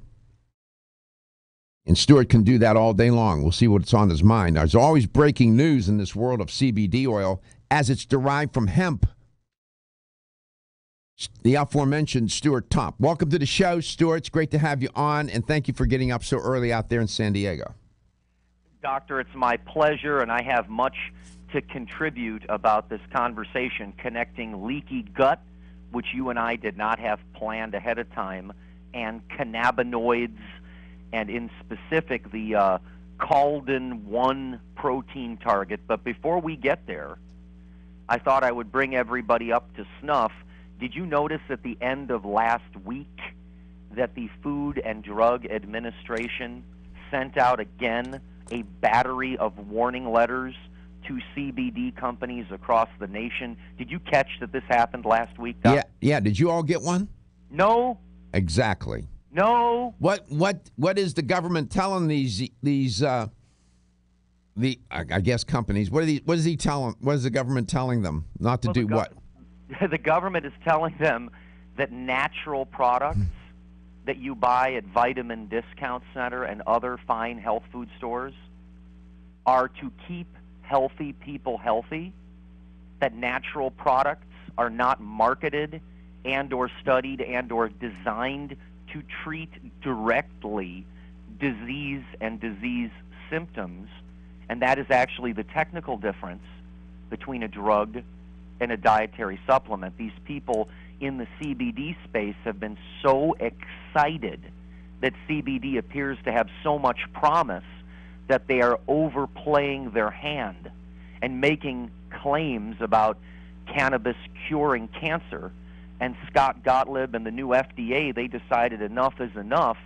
And Stuart can do that all day long. We'll see what's on his mind. There's always breaking news in this world of CBD oil as it's derived from hemp. The aforementioned Stuart Tomc. Welcome to the show, Stuart. It's great to have you on, and thank you for getting up so early out there in San Diego. Doctor, it's my pleasure, and I have much to contribute about this conversation connecting leaky gut, which you and I did not have planned ahead of time, and cannabinoids, and in specific the Caldin-1 protein target. But before we get there, I thought I would bring everybody up to snuff. Did you notice at the end of last week that the Food and Drug Administration sent out again a battery of warning letters to CBD companies across the nation? Did you catch that this happened last week, Doc? Yeah. Did you all get one? No. Exactly. No. What is the government telling these I guess companies? What is he telling? What is the government telling them not to do what? The government is telling them that natural products that you buy at Vitamin Discount Center and other fine health food stores are to keep healthy people healthy, that natural products are not marketed and or studied and or designed to treat directly disease and disease symptoms, and that is actually the technical difference between a drug and a dietary supplement. These people in the CBD space have been so excited that CBD appears to have so much promise that they are overplaying their hand and making claims about cannabis curing cancer. And Scott Gottlieb and the new FDA, they decided enough is enough.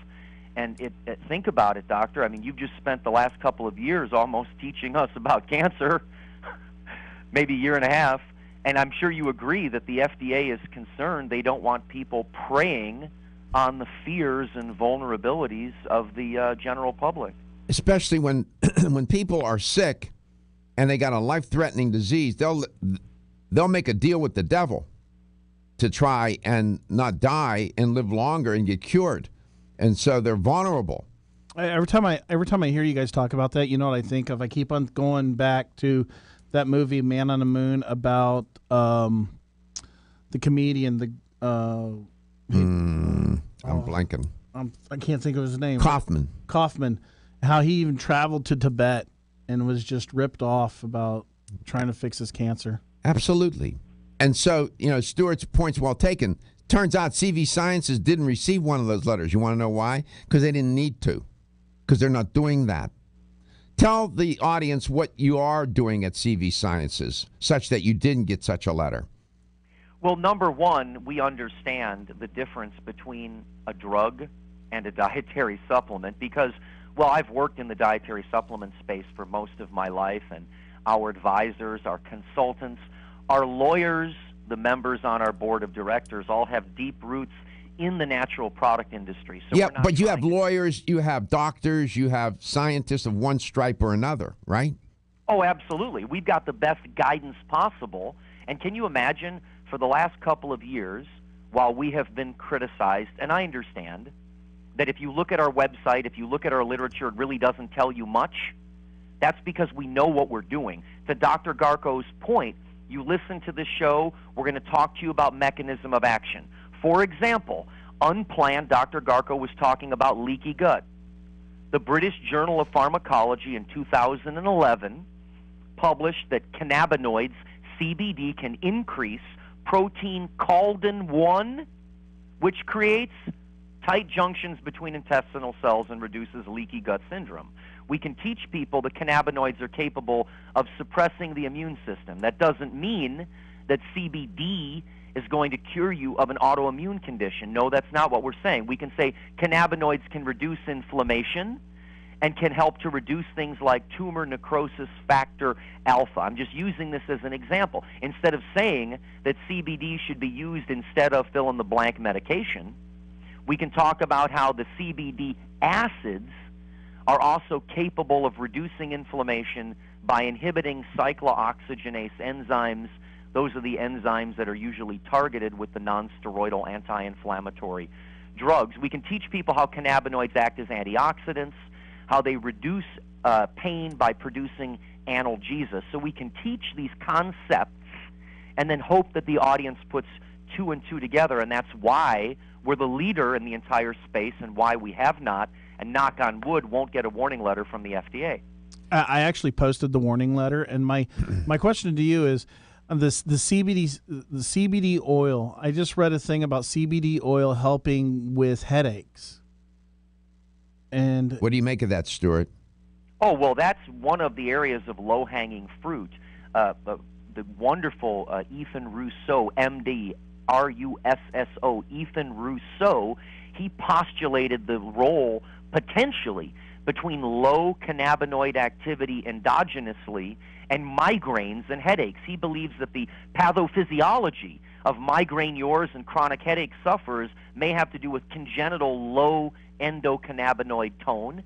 And think about it, doctor. I mean, you've just spent the last couple of years almost teaching us about cancer, maybe a year and a half. And I'm sure you agree that the FDA is concerned. They don't want people preying on the fears and vulnerabilities of the general public. Especially when when people are sick and they got a life-threatening disease, they'll make a deal with the devil to try and not die and live longer and get cured. And so they're vulnerable. Every time I hear you guys talk about that, you know what I think of? I keep on going back to that movie Man on the Moon about the comedian, I'm blanking. I can't think of his name. Kaufman. How he even traveled to Tibet and was just ripped off about trying to fix his cancer. Absolutely. And so, Stuart's point's well taken. Turns out CV Sciences didn't receive one of those letters. You want to know why? Because they didn't need to. Because they're not doing that. Tell the audience what you are doing at CV Sciences such that you didn't get such a letter. Well, number one, we understand the difference between a drug and a dietary supplement because, well, I've worked in the dietary supplement space for most of my life, and our advisors, our consultants, our lawyers, the members on our board of directors all have deep roots in the natural product industry. So yeah, but you have lawyers, you have doctors, you have scientists of one stripe or another, right? Oh, absolutely. We've got the best guidance possible. And can you imagine, for the last couple of years, while we have been criticized, and I understand that if you look at our website, if you look at our literature, it really doesn't tell you much. That's because we know what we're doing. To Dr. Garko's point, you listen to this show, we're going to talk to you about mechanism of action. For example, unplanned, Dr. Garko was talking about leaky gut. The British Journal of Pharmacology in 2011 published that cannabinoids, CBD, can increase protein Caldin-1, which creates tight junctions between intestinal cells and reduces leaky gut syndrome. We can teach people that cannabinoids are capable of suppressing the immune system. That doesn't mean that CBD is going to cure you of an autoimmune condition. No, that's not what we're saying. We can say cannabinoids can reduce inflammation and can help to reduce things like tumor necrosis factor alpha. I'm just using this as an example. Instead of saying that CBD should be used instead of fill-in-the-blank medication, we can talk about how the CBD acids are also capable of reducing inflammation by inhibiting cyclooxygenase enzymes. Those are the enzymes that are usually targeted with the non-steroidal anti-inflammatory drugs. We can teach people how cannabinoids act as antioxidants, how they reduce pain by producing analgesia. So we can teach these concepts and then hope that the audience puts two and two together, and that's why we're the leader in the entire space and why we have not, and knock on wood, won't get a warning letter from the FDA. I actually posted the warning letter, and my question to you is the CBD oil. I just read a thing about CBD oil helping with headaches. And what do you make of that, Stuart? Oh, well, that's one of the areas of low-hanging fruit. The wonderful Ethan Russo, MD, R-U-S-S-O, Ethan Russo, he postulated the role potentially between low cannabinoid activity endogenously and migraines and headaches. He believes that the pathophysiology of migraineurs and chronic headache sufferers may have to do with congenital low endocannabinoid tone.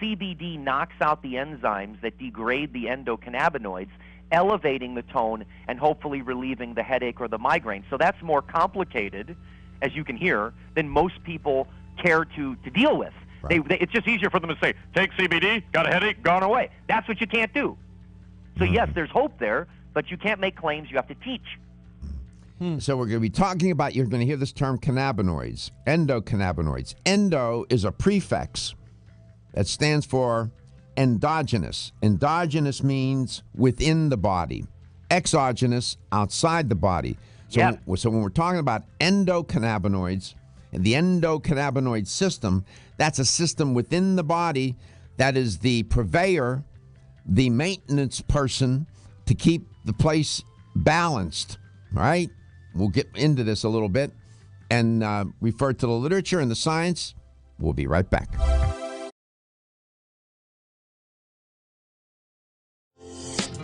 CBD knocks out the enzymes that degrade the endocannabinoids, elevating the tone and hopefully relieving the headache or the migraine. So that's more complicated, as you can hear, than most people care to deal with. Right. It's just easier for them to say, take CBD, got a headache, gone away. That's what you can't do. So yes, there's hope there, but you can't make claims. You have to teach. So we're going to be talking about, you're going to hear this term cannabinoids, endocannabinoids. Endo is a prefix that stands for endogenous. Endogenous means within the body. Exogenous, outside the body. So, so when we're talking about endocannabinoids, and the endocannabinoid system, that's a system within the body that is the purveyor, the maintenance person to keep the place balanced, right? We'll get into this a little bit and refer to the literature and the science. We'll be right back.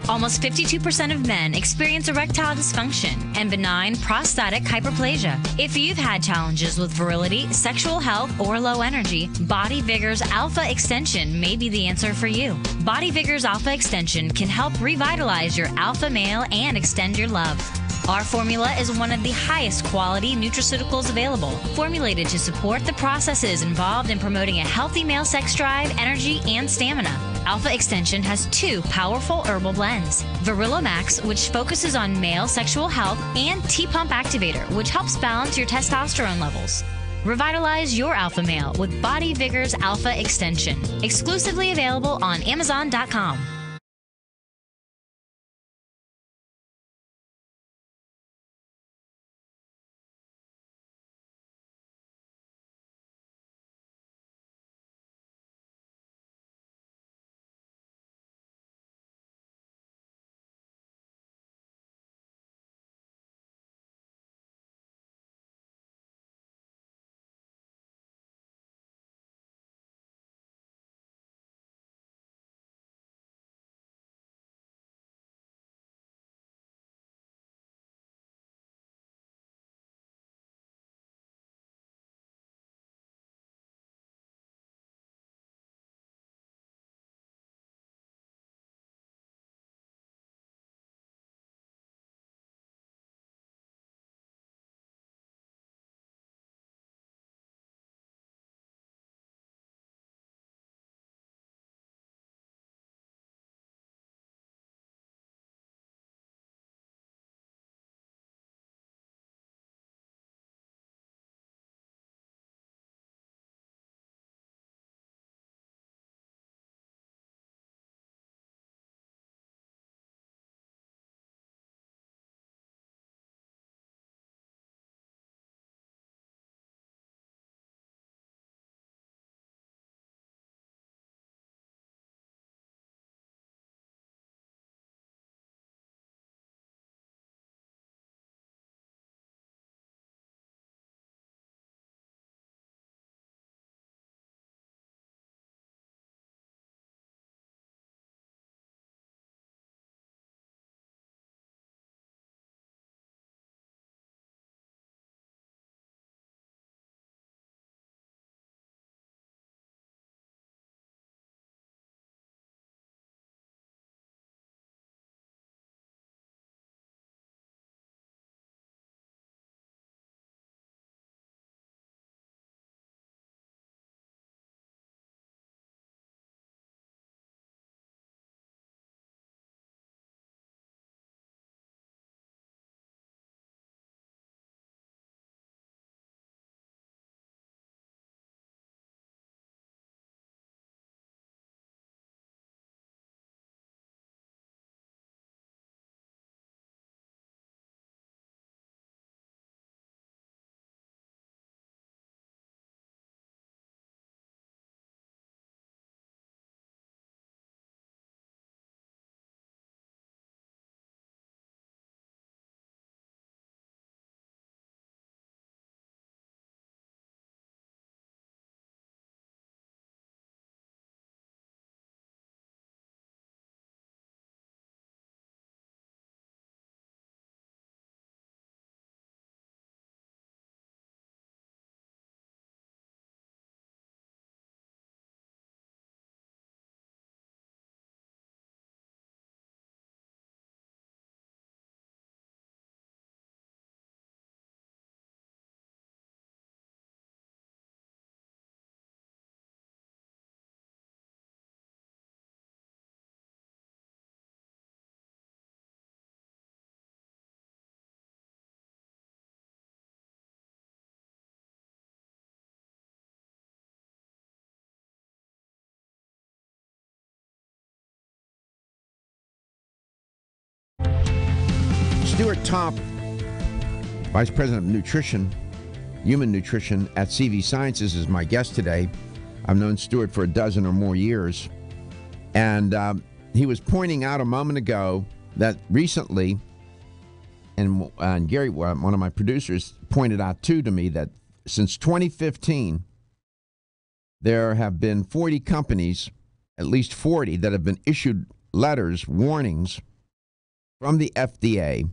Almost 52% of men experience erectile dysfunction and benign prostatic hyperplasia. If you've had challenges with virility, sexual health, or low energy, Body Vigor's Alpha Extension may be the answer for you. Body Vigor's Alpha Extension can help revitalize your alpha male and extend your love. Our formula is one of the highest quality nutraceuticals available, formulated to support the processes involved in promoting a healthy male sex drive, energy, and stamina. Alpha Extension has 2 powerful herbal blends, Virilomax, which focuses on male sexual health, and T-Pump Activator, which helps balance your testosterone levels. Revitalize your alpha male with Body Vigor's Alpha Extension, exclusively available on Amazon.com. Stuart Tomc, Vice President of Nutrition, Human Nutrition at CV Sciences, is my guest today. I've known Stuart for a dozen or more years, and he was pointing out a moment ago that recently, and Gary, one of my producers, pointed out too to me that since 2015, there have been 40 companies, at least 40, that have been issued letters, warnings, from the FDA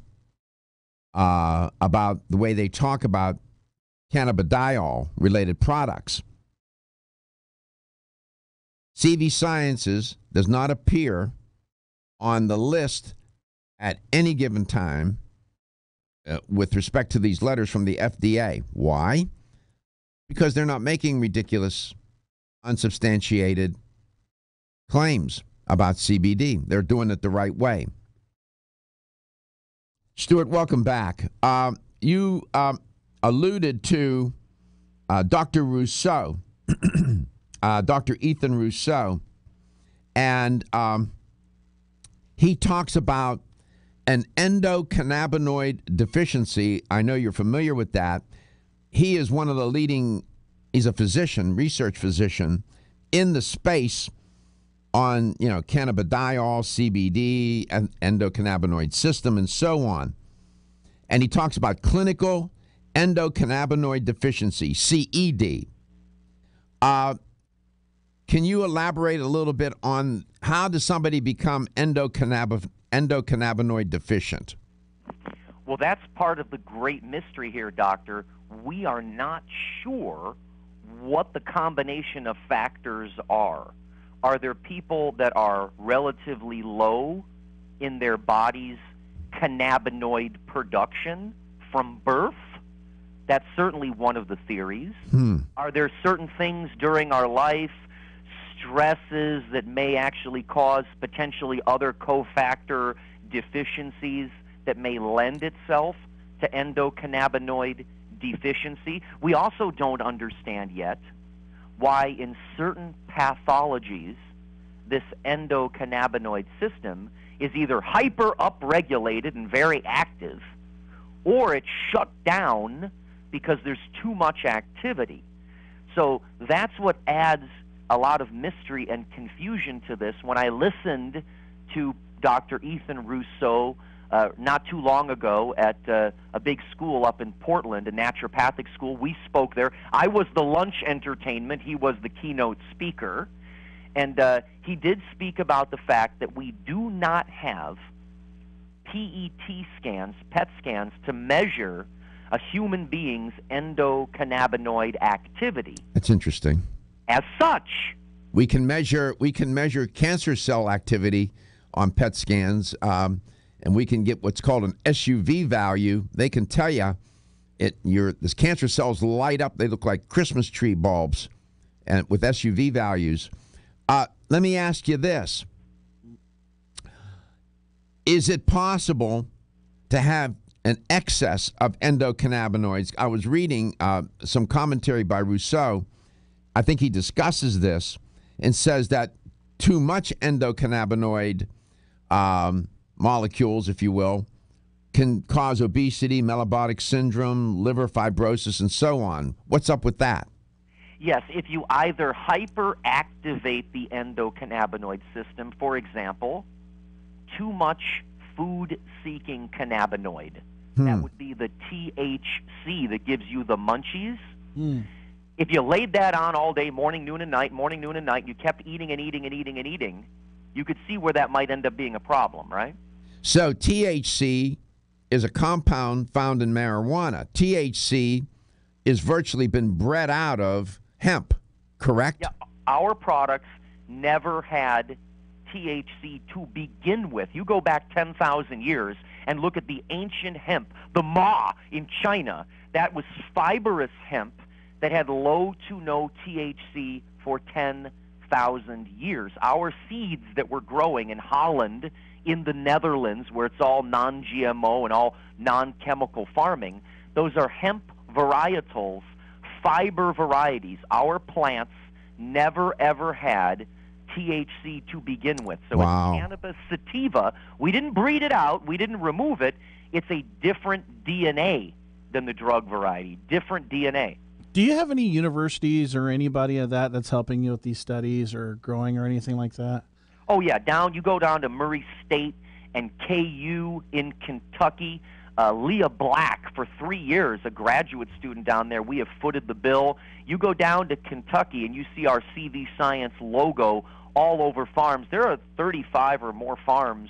about the way they talk about cannabidiol-related products. CV Sciences does not appear on the list at any given time with respect to these letters from the FDA. Why? Because they're not making ridiculous, unsubstantiated claims about CBD. They're doing it the right way. Stuart, welcome back. You alluded to Dr. Rousseau, Dr. Ethan Rousseau, and he talks about an endocannabinoid deficiency. I know you're familiar with that. He is one of the leading, he's a physician, research physician in the space on, cannabidiol, CBD, and endocannabinoid system, and so on. And he talks about clinical endocannabinoid deficiency, CED. Can you elaborate a little bit on how does somebody become endocannabinoid deficient? Well, that's part of the great mystery here, Doctor. We are not sure what the combination of factors are. Are there people that are relatively low in their body's cannabinoid production from birth? That's certainly one of the theories. Are there certain things during our life, stresses that may actually cause potentially other cofactor deficiencies that may lend itself to endocannabinoid deficiency? We also don't understand yet why in certain pathologies this endocannabinoid system is either hyper upregulated and very active, or it's shut down because there's too much activity. So that's what adds a lot of mystery and confusion to this. When I listened to Dr. Ethan Rousseau not too long ago at a big school up in Portland, a naturopathic school, we spoke there. I was the lunch entertainment. He was the keynote speaker. And he did speak about the fact that we do not have PET scans, PET scans, to measure a human being's endocannabinoid activity. That's interesting. As such, we can measure cancer cell activity on PET scans, and we can get what's called an SUV value. They can tell you this cancer cells light up. They look like Christmas tree bulbs, and with SUV values. Let me ask you this: is it possible to have an excess of endocannabinoids? I was reading some commentary by Rousseau. I think he discusses this and says that too much endocannabinoid molecules, if you will, can cause obesity, metabolic syndrome, liver fibrosis, and so on. What's up with that? Yes, if you either hyperactivate the endocannabinoid system, for example, too much food-seeking cannabinoid, that would be the THC that gives you the munchies. If you laid that on all day, morning, noon, and night, you kept eating and eating and eating and eating, you could see where that might end up being a problem, right? So THC is a compound found in marijuana. THC is virtually been bred out of hemp, correct? Yeah, our products never had THC to begin with. You go back 10,000 years and look at the ancient hemp, the ma in China, that was fibrous hemp that had low to no THC for 10,000 years. Our seeds that we're growing in Holland, in the Netherlands, where it's all non-GMO and all non-chemical farming, those are hemp varietals, fiber varieties. Our plants never, ever had THC to begin with. So wow. It's cannabis sativa. We didn't breed it out. We didn't remove it. It's a different DNA than the drug variety, different DNA. Do you have any universities or anybody of that's helping you with these studies or growing or anything like that? Oh, yeah. You go down to Murray State and KU in Kentucky. Leah Black, for 3 years, a graduate student down there. We have footed the bill. You go down to Kentucky and you see our CV Science logo all over farms. There are 35 or more farms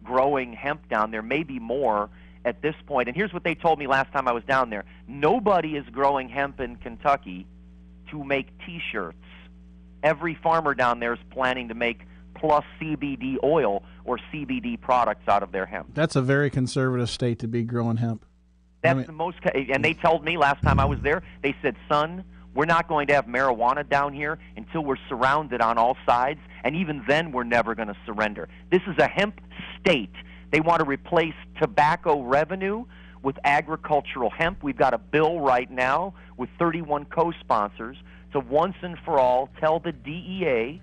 growing hemp down there, maybe more at this point. And here's what they told me last time I was down there. Nobody is growing hemp in Kentucky to make T-shirts. Every farmer down there is planning to make plus CBD oil or CBD products out of their hemp. That's a very conservative state to be growing hemp. That's the most, and they told me last time I was there, they said, son, we're not going to have marijuana down here until we're surrounded on all sides, and even then we're never going to surrender. This is a hemp state. They want to replace tobacco revenue with agricultural hemp. We've got a bill right now with 31 co-sponsors to once and for all tell the DEA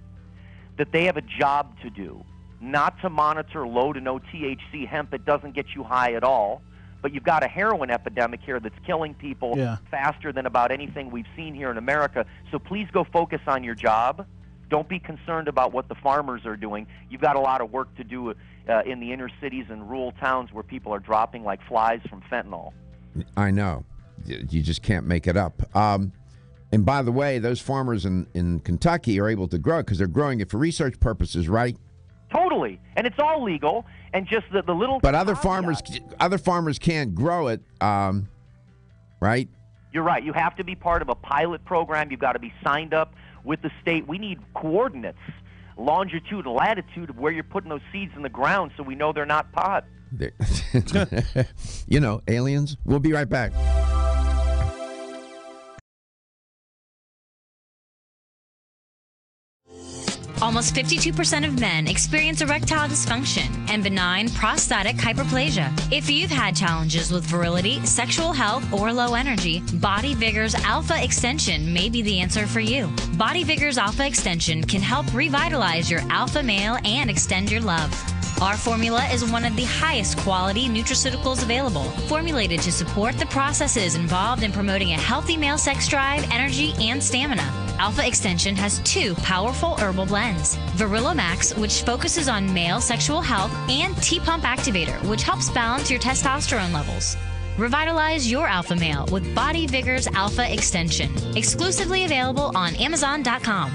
that they have a job to do, not to monitor low to no THC hemp. It doesn't get you high at all. But you've got a heroin epidemic here that's killing people faster than about anything we've seen here in America. So please go focus on your job. Don't be concerned about what the farmers are doing. You've got a lot of work to do in the inner cities and rural towns where people are dropping like flies from fentanyl. I know. You just can't make it up. And by the way, those farmers in Kentucky are able to grow it because they're growing it for research purposes, right? Totally. And it's all legal. And just the little... But other farmers can't grow it, right? You're right. You have to be part of a pilot program. You've got to be signed up with the state. We need coordinates, longitude and latitude of where you're putting those seeds in the ground so we know they're not pot. You know, aliens. We'll be right back. Almost 52% of men experience erectile dysfunction and benign prostatic hyperplasia. If you've had challenges with virility, sexual health, or low energy, Body Vigor's Alpha Extension may be the answer for you. Body Vigor's Alpha Extension can help revitalize your alpha male and extend your love. Our formula is one of the highest quality nutraceuticals available, formulated to support the processes involved in promoting a healthy male sex drive, energy, and stamina. Alpha Extension has 2 powerful herbal blends, Virilo Max, which focuses on male sexual health, and T-Pump Activator, which helps balance your testosterone levels. Revitalize your alpha male with Body Vigor's Alpha Extension, exclusively available on Amazon.com.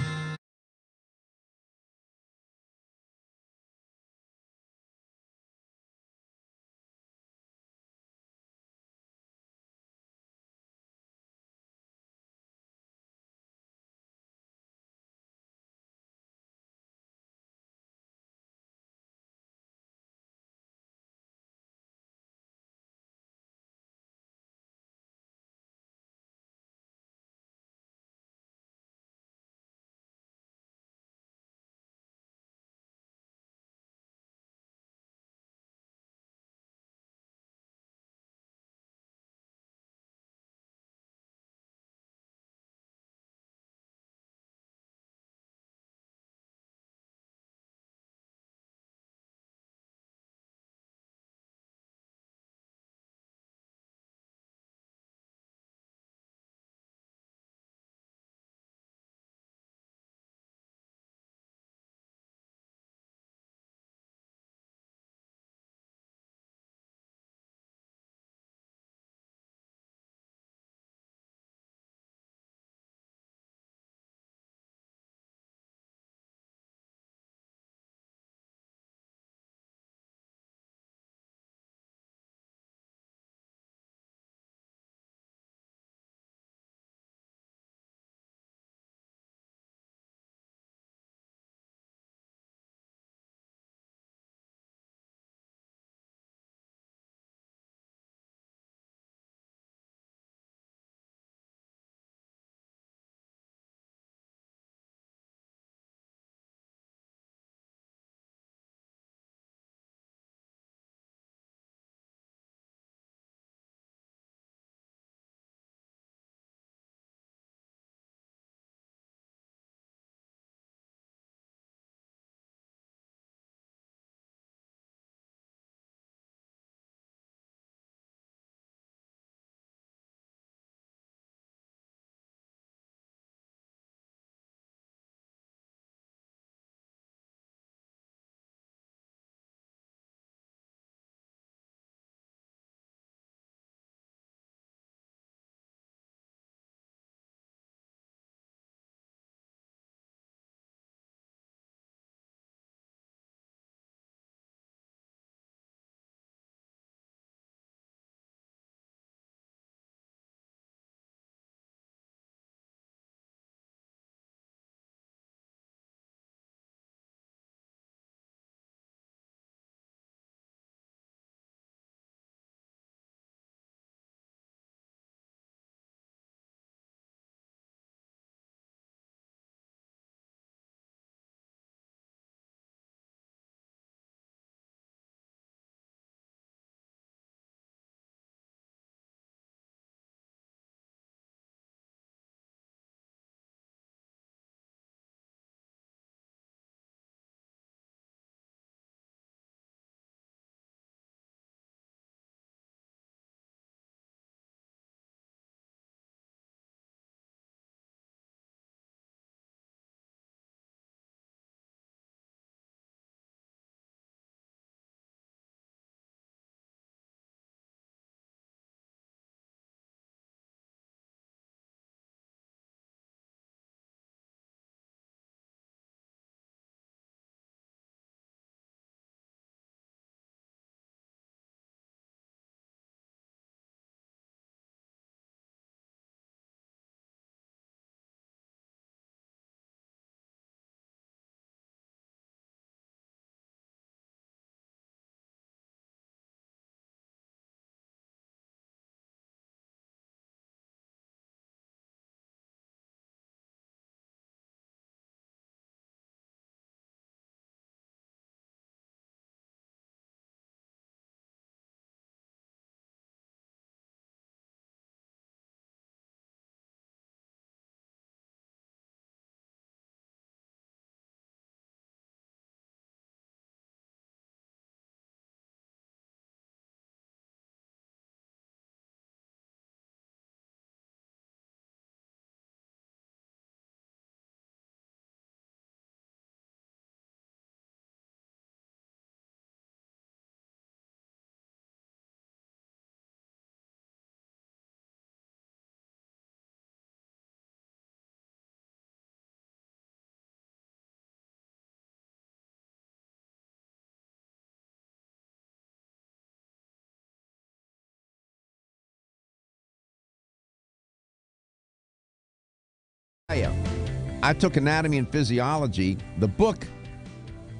I took anatomy and physiology. The book,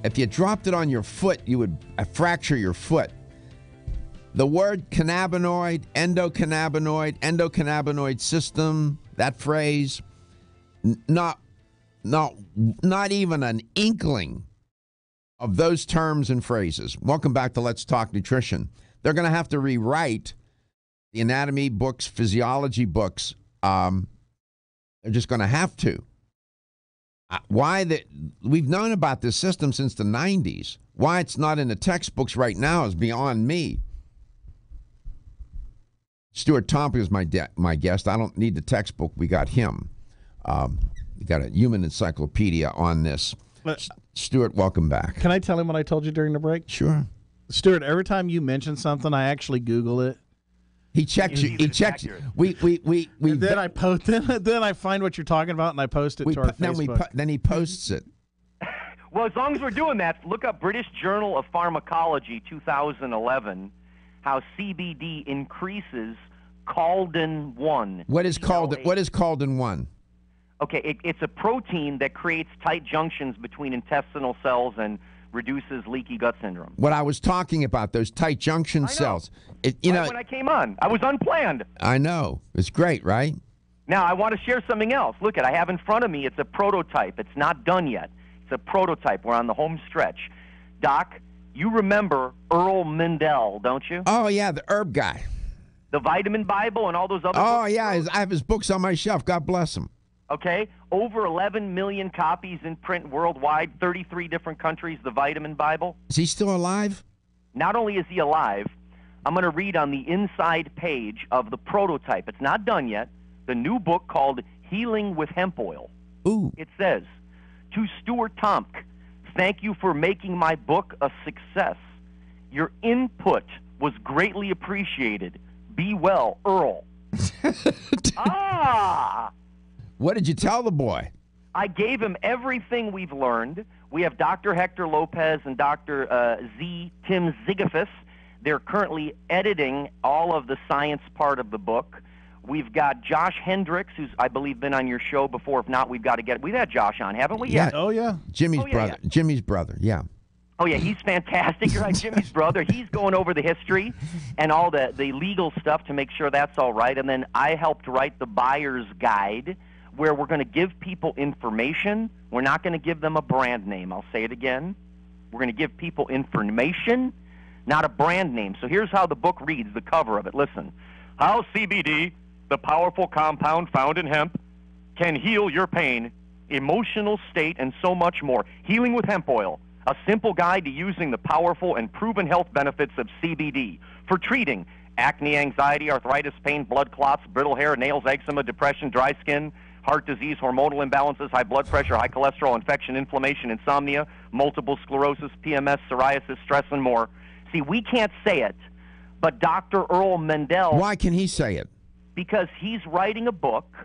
if you dropped it on your foot, you would fracture your foot. The word cannabinoid, endocannabinoid system, that phrase, not even an inkling of those terms and phrases. Welcome back to Let's Talk Nutrition. They're going to have to rewrite the anatomy books, physiology books. They're just going to have to. We've known about this system since the 90s. Why it's not in the textbooks right now is beyond me. Stuart Tomc is my guest. I don't need the textbook. We got him. We got a human encyclopedia on this. Stuart, welcome back. Can I tell him what I told you during the break? Sure. Stuart, every time you mention something, I actually Google it. He checks you. He checks you. And then I post. Then I find what you're talking about, and I post it to our Facebook. Then he posts it. Well, as long as we're doing that, look up British Journal of Pharmacology 2011, how CBD increases Caldin-1. What is Caldin-1? Okay, it's a protein that creates tight junctions between intestinal cells and reduces leaky gut syndrome. What I was talking about, those tight junction cells. When I came on, I was unplanned. I know. It's great, right? Now, I want to share something else. Look, I have in front of me, it's a prototype. It's not done yet. It's a prototype. We're on the home stretch. Doc, you remember Earl Mendel, don't you? Oh, yeah, the herb guy. The Vitamin Bible and all those other books? Oh, yeah, I have his books on my shelf. God bless him. Okay, over 11 million copies in print worldwide, 33 different countries, the Vitamin Bible. Is he still alive? Not only is he alive, I'm going to read on the inside page of the prototype. It's not done yet. The new book called Healing with Hemp Oil. Ooh. It says, to Stuart Tomc, thank you for making my book a success. Your input was greatly appreciated. Be well, Earl. What did you tell the boy? I gave him everything we've learned. We have Dr. Hector Lopez and Dr. Tim Zigafis. They're currently editing all of the science part of the book. We've got Josh Hendricks, who's, I believe, been on your show before. If not, we've had Josh on, haven't we? Yeah. Oh, yeah. Jimmy's brother. Yeah. Jimmy's brother, yeah. Oh, yeah, he's fantastic. You're right, Jimmy's brother. He's going over the history and all the legal stuff to make sure that's all right. And then I helped write the buyer's guide, where we're going to give people information. We're not going to give them a brand name. I'll say it again. We're going to give people information, not a brand name. So here's how the book reads, the cover of it. Listen. How CBD, the powerful compound found in hemp, can heal your pain, emotional state, and so much more. Healing with Hemp Oil, a simple guide to using the powerful and proven health benefits of CBD for treating acne, anxiety, arthritis, pain, blood clots, brittle hair, nails, eczema, depression, dry skin, heart disease, hormonal imbalances, high blood pressure, high cholesterol, infection, inflammation, insomnia, multiple sclerosis, PMS, psoriasis, stress, and more. See, we can't say it, but Dr. Earl Mendel... Why can he say it? Because he's writing a book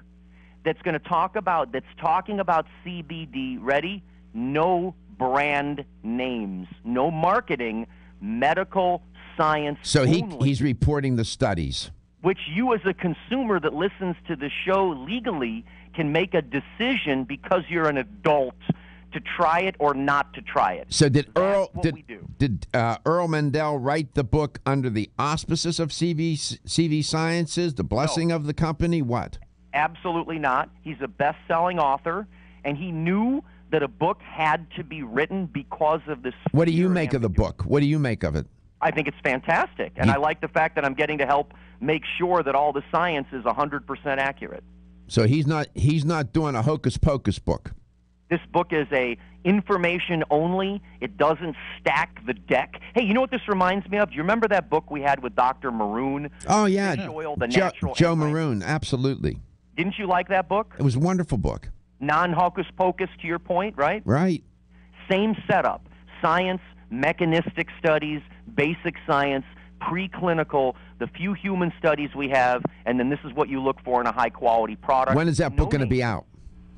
that's talking about CBD, ready? No brand names, no marketing, medical science So only. he's reporting the studies. Which you as a consumer that listens to the show legally can make a decision because you're an adult to try it or not to try it. So did Earl Mendel write the book under the auspices of CV Sciences, the blessing of the company? What? Absolutely not. He's a best-selling author, and he knew that a book had to be written because of this. What do you make of the book? What do you make of it? I think it's fantastic, and I like the fact that I'm getting to help make sure that all the science is 100% accurate. So he's not doing a hocus pocus book. This book is a information only. It doesn't stack the deck. Hey, you know what this reminds me of? Do you remember that book we had with Dr. Maroon? Oh, yeah. Fish oil, the natural Joe enzyme. Maroon, absolutely. Didn't you like that book? It was a wonderful book. Non-hocus pocus, to your point, right? Right. Same setup. Science, mechanistic studies, basic science, preclinical, the few human studies we have, and then this is what you look for in a high-quality product. When is that book going to be out?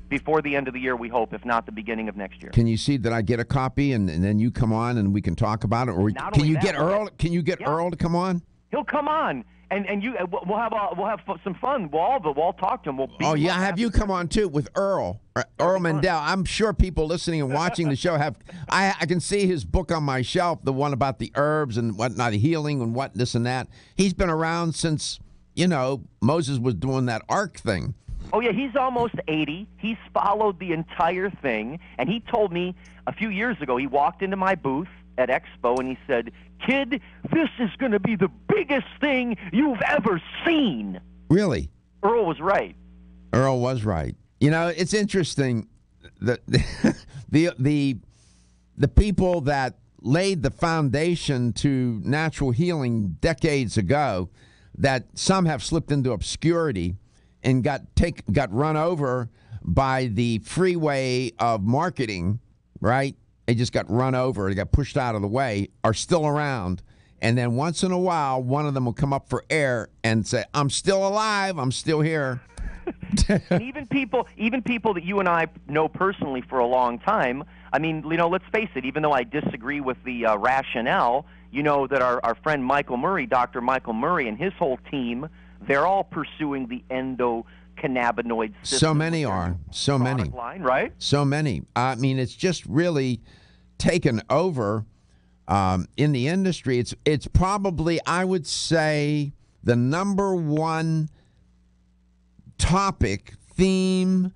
Before the end of the year, we hope, if not the beginning of next year. Can you see that I get a copy and then you come on and we can talk about it? Or can you get Earl? Can you get Earl to come on? He'll come on, And we'll have some fun. We'll all talk to him. We'll beat Oh him yeah, up have you come on too with Earl Mandel? I'm sure people listening and watching the show have. I can see his book on my shelf, the one about the herbs and whatnot, the healing and what this and that. He's been around since Moses was doing that ark thing. Oh yeah, he's almost 80. He's followed the entire thing, and he told me a few years ago. He walked into my booth at Expo and he said, "Kid, this is going to be the biggest thing you've ever seen." Really? Earl was right. Earl was right. It's interesting that the people that laid the foundation to natural healing decades ago, that some have slipped into obscurity and got run over by the freeway of marketing, right? They just got run over. They got pushed out of the way, are still around. And then once in a while, one of them will come up for air and say, "I'm still alive. I'm still here." And even people that you and I know personally for a long time, I mean, let's face it, even though I disagree with the rationale, that our friend Michael Murray, Dr. Michael Murray, and his whole team, they're all pursuing the endocannabinoid system. So many are. So many. Line, right? So many. I mean, it's just really taken over in the industry. It's probably, I would say, the number one topic, theme,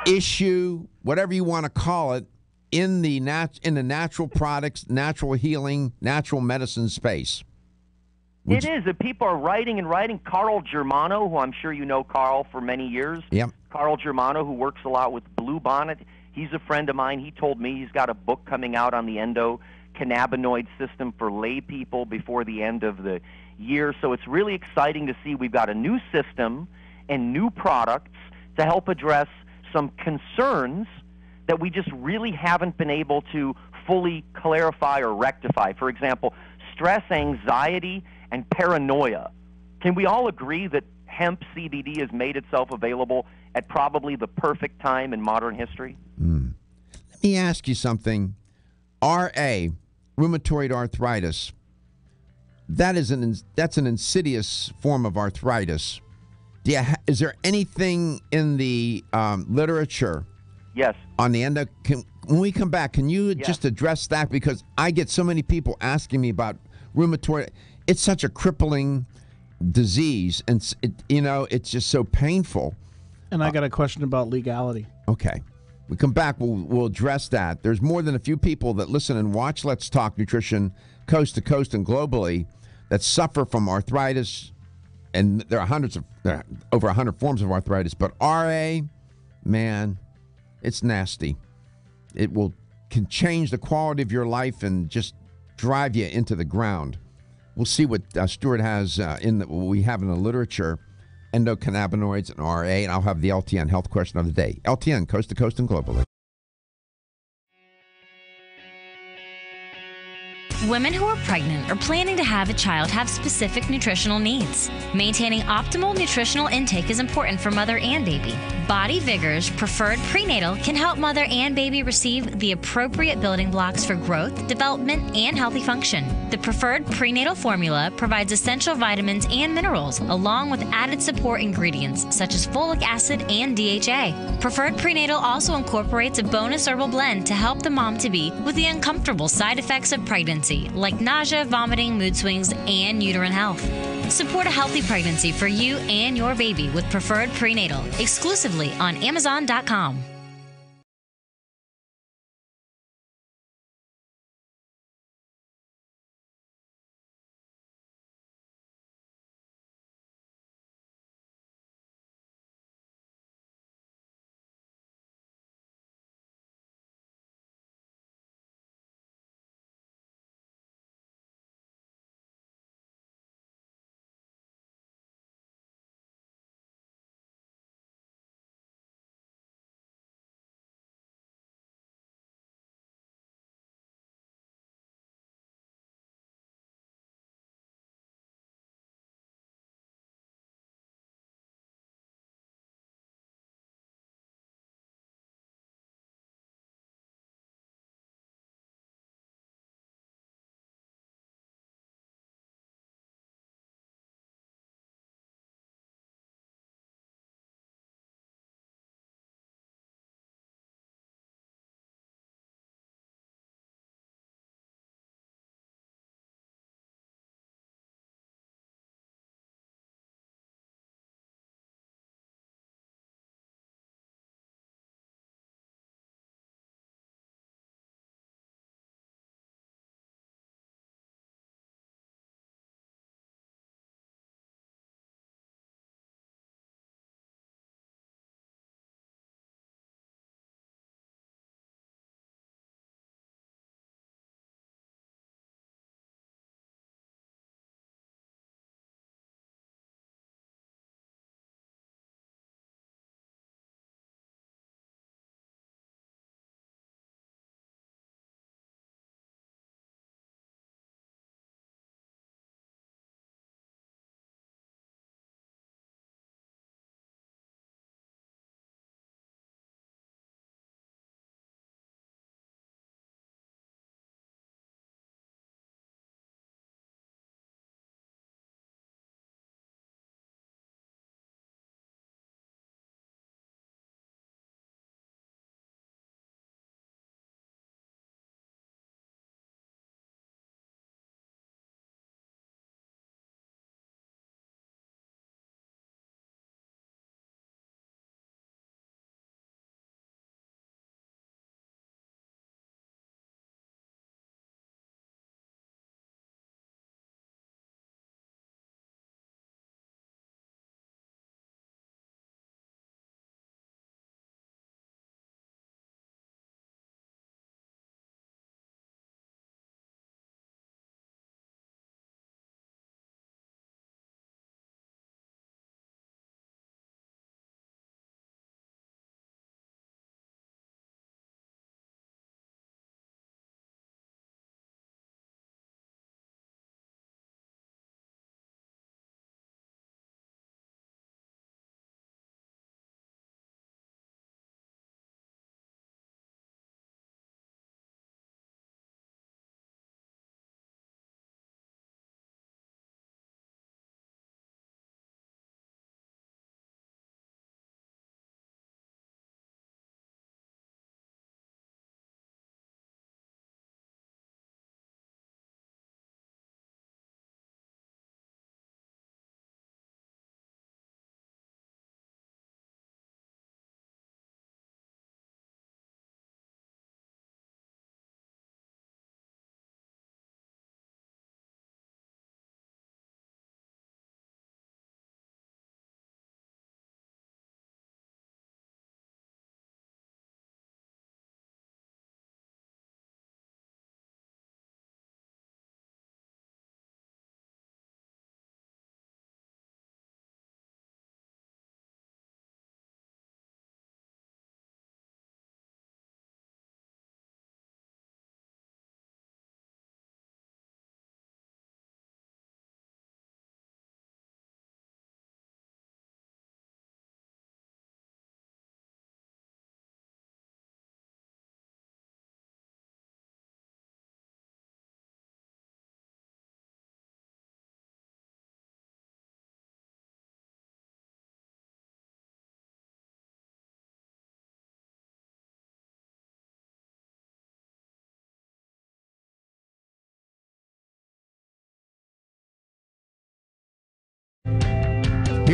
issue, whatever you want to call it, in the natural products, natural healing, natural medicine space. It is. That people are writing and writing. Carl Germano, who I'm sure you know Carl for many years. Yep. Carl Germano, who works a lot with Blue Bonnet. He's a friend of mine. He told me he's got a book coming out on the endocannabinoid system for lay people before the end of the year. So it's really exciting to see we've got a new system and new products to help address some concerns that we just really haven't been able to fully clarify or rectify. For example, stress, anxiety, and paranoia. Can we all agree that hemp CBD has made itself available at probably the perfect time in modern history? Let me ask you something. RA, rheumatoid arthritis, that's an insidious form of arthritis. Is there anything in the literature? Yes. On the end when we come back, can you just address that? Because I get so many people asking me about rheumatoid. It's such a crippling disease, and it's just so painful. And I got a question about legality. Okay. We come back, we'll address that. There's more than a few people that listen and watch Let's Talk Nutrition coast to coast and globally that suffer from arthritis, and there are over 100 forms of arthritis. But RA, man, it's nasty. It can change the quality of your life and just drive you into the ground. We'll see what Stuart has we have in the literature, endocannabinoids and RA, and I'll have the LTN health question of the day. LTN, coast to coast and globally. Women who are pregnant or planning to have a child have specific nutritional needs. Maintaining optimal nutritional intake is important for mother and baby. Body Vigor's Preferred Prenatal can help mother and baby receive the appropriate building blocks for growth, development, and healthy function. The Preferred Prenatal formula provides essential vitamins and minerals, along with added support ingredients such as folic acid and DHA. Preferred Prenatal also incorporates a bonus herbal blend to help the mom-to-be with the uncomfortable side effects of pregnancy, like nausea, vomiting, mood swings, and uterine health. Support a healthy pregnancy for you and your baby with Preferred Prenatal, exclusively on Amazon.com.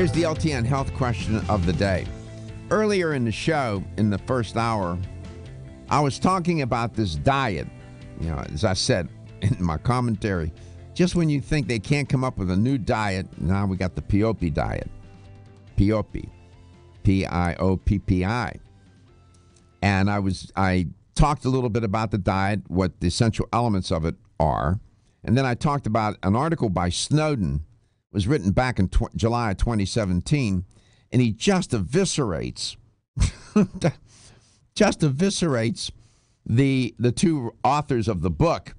Here's the LTN health question of the day. Earlier in the show, in the first hour, I was talking about this diet. You know, as I said in my commentary, just when you think they can't come up with a new diet, now we got the Pioppi diet. Pioppi. Pioppi. And I talked a little bit about the diet, what the essential elements of it are. And then I talked about an article by Snowden. It was written back in July of 2017. And he just eviscerates the two authors of the book.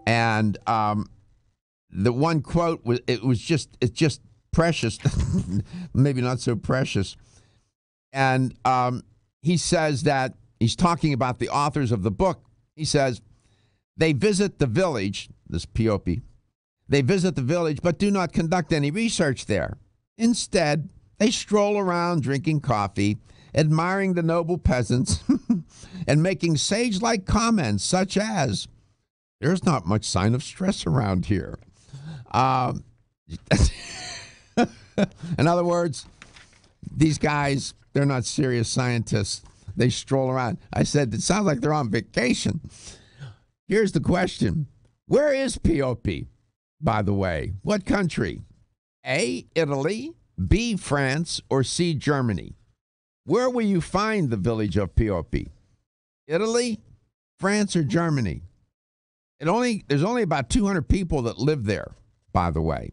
And the one quote was it's just precious, maybe not so precious. And he says that he's talking about the authors of the book. He says they visit the village, this Pioppi. They visit the village, but do not conduct any research there. Instead, they stroll around drinking coffee, admiring the noble peasants, and making sage-like comments such as, "There's not much sign of stress around here." In other words, these guys, they're not serious scientists. They stroll around. I said, it sounds like they're on vacation. Here's the question. Where is Pioppi, by the way? What country? A, Italy, B, France, or C, Germany? Where will you find the village of Pioppi? Italy, France, or Germany? There's only about 200 people that live there, by the way.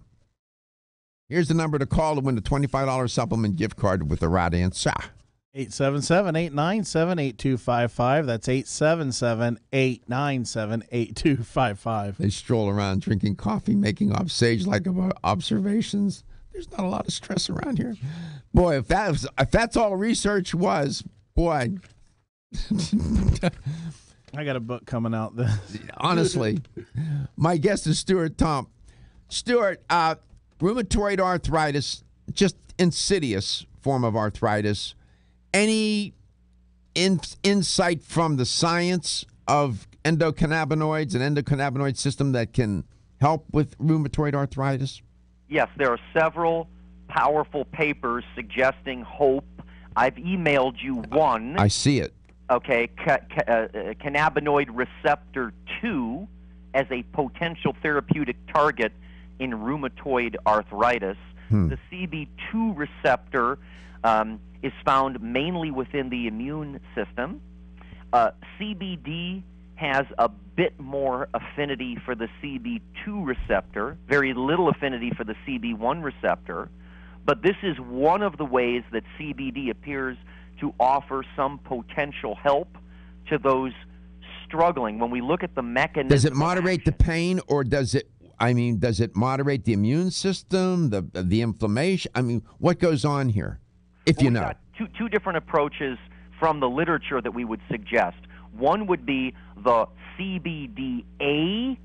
Here's the number to call to win the $25 supplement gift card with the right answer. 877-897-8255. That's 877-897-8255. They stroll around drinking coffee, making sage-like observations. There's not a lot of stress around here. Boy, if that's all research was, boy. I got a book coming out. Honestly. My guest is Stuart Tomc. Stuart, rheumatoid arthritis, just insidious form of arthritis. Any insight from the science of endocannabinoids and endocannabinoid system that can help with rheumatoid arthritis? Yes, there are several powerful papers suggesting hope. I've emailed you one. I see it. Okay, cannabinoid receptor 2 as a potential therapeutic target in rheumatoid arthritis. The CB2 receptor is found mainly within the immune system. CBD has a bit more affinity for the CB2 receptor, very little affinity for the CB1 receptor, but this is one of the ways that CBD appears to offer some potential help to those struggling. When we look at the mechanism, does it moderate the pain, or does it moderate the immune system, the inflammation? I mean, what goes on here, if you know? Got two different approaches from the literature that we would suggest. One would be the CBDA,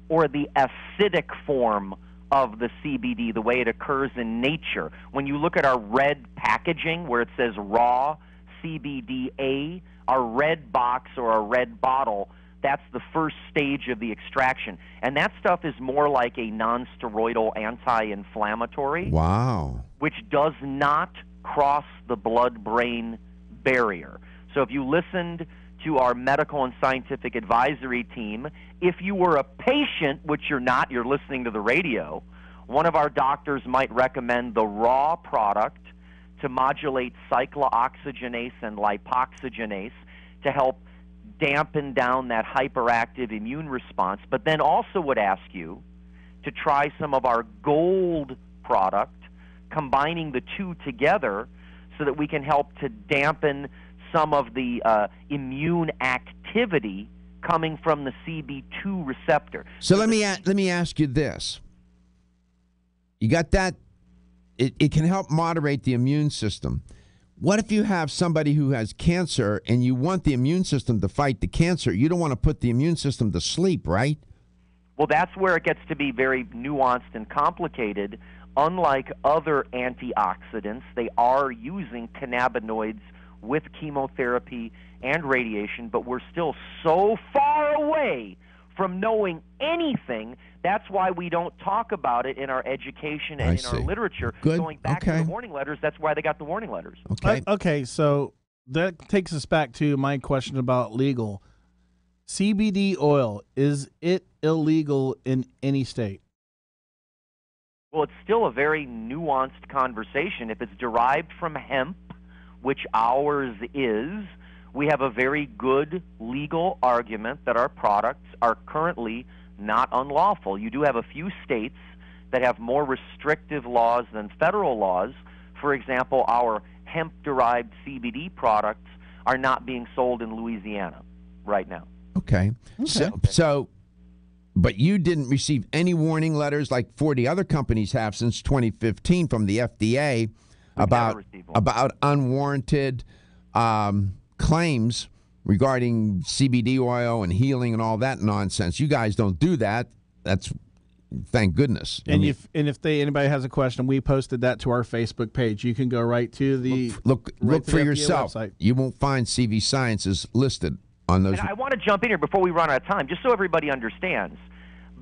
or the acidic form of the CBD, the way it occurs in nature. When you look at our red packaging where it says raw CBDA, our red box or a red bottle, that's the first stage of the extraction. And that stuff is more like a non-steroidal anti-inflammatory. Wow. Which does not cross the blood-brain barrier. So if you listened to our medical and scientific advisory team, if you were a patient, which you're not, you're listening to the radio, one of our doctors might recommend the raw product to modulate cyclooxygenase and lipoxygenase to help dampen down that hyperactive immune response, but then also would ask you to try some of our gold product, combining the two together so that we can help to dampen some of the immune activity coming from the CB2 receptor. So let me ask you this. You got that? It can help moderate the immune system. What if you have somebody who has cancer and you want the immune system to fight the cancer? You don't want to put the immune system to sleep, right? Well, that's where it gets to be very nuanced and complicated. Unlike other antioxidants, they are using cannabinoids with chemotherapy and radiation, but we're still so far away from knowing anything. That's why we don't talk about it in our education and in our literature. Good. Going back to the warning letters, that's why they got the warning letters. Okay. Okay, so that takes us back to my question about legal. CBD oil, is it illegal in any state? Well, it's still a very nuanced conversation. If it's derived from hemp, which ours is, we have a very good legal argument that our products are currently not unlawful. You do have a few states that have more restrictive laws than federal laws. For example, our hemp-derived CBD products are not being sold in Louisiana right now. Okay. So, but you didn't receive any warning letters like 40 other companies have since 2015 from the FDA about unwarranted claims regarding CBD oil and healing and all that nonsense. You guys don't do that. That's thank goodness. And if anybody has a question, we posted that to our Facebook page. You can go right to the look for yourself. Website. You won't find CV Sciences listed on those. And I want to jump in here before we run out of time, just so everybody understands.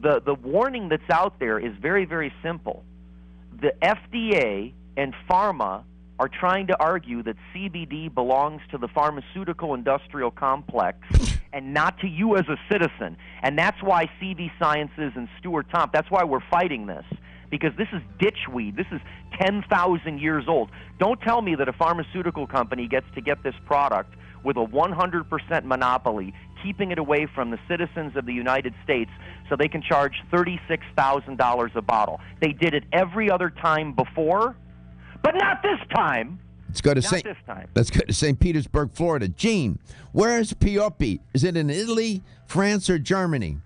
The warning that's out there is very, very simple. The FDA and pharma are trying to argue that CBD belongs to the pharmaceutical industrial complex and not to you as a citizen. And that's why CV Sciences and Stuart, Tomc, that's why we're fighting this. Because this is ditchweed. This is 10,000 years old. Don't tell me that a pharmaceutical company gets to get this product with a 100% monopoly, keeping it away from the citizens of the United States so they can charge $36,000 a bottle. They did it every other time before, but not this time. Let's go to St. Petersburg, Florida. Gene, where's Pioppi? Is it in Italy, France, or Germany?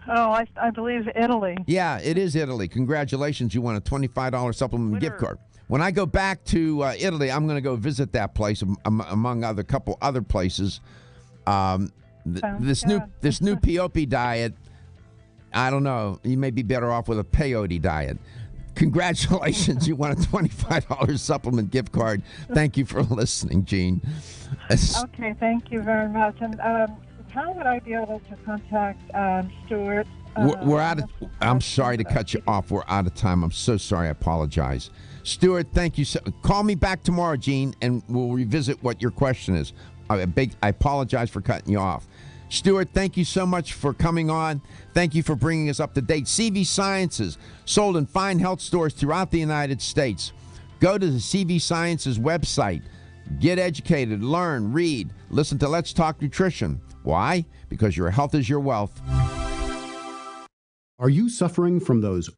Oh, I believe Italy. Yeah, it is Italy. Congratulations. You won a $25 supplement gift card. When I go back to Italy, I'm going to go visit that place among a couple other places. This new Pioppi diet, I don't know. You may be better off with a peyote diet. Congratulations. You won a $25 supplement gift card. Thank you for listening, Gene. Okay, thank you very much. And how would I be able to contact Stuart? We're out of. I'm sorry to cut you off. We're out of time. I'm so sorry. I apologize. Stuart, thank you. Call me back tomorrow, Gene, and we'll revisit what your question is. I apologize for cutting you off. Stuart, thank you so much for coming on. Thank you for bringing us up to date. CV Sciences, sold in fine health stores throughout the United States. Go to the CV Sciences website. Get educated, learn, read, listen to Let's Talk Nutrition. Why? Because your health is your wealth. Are you suffering from those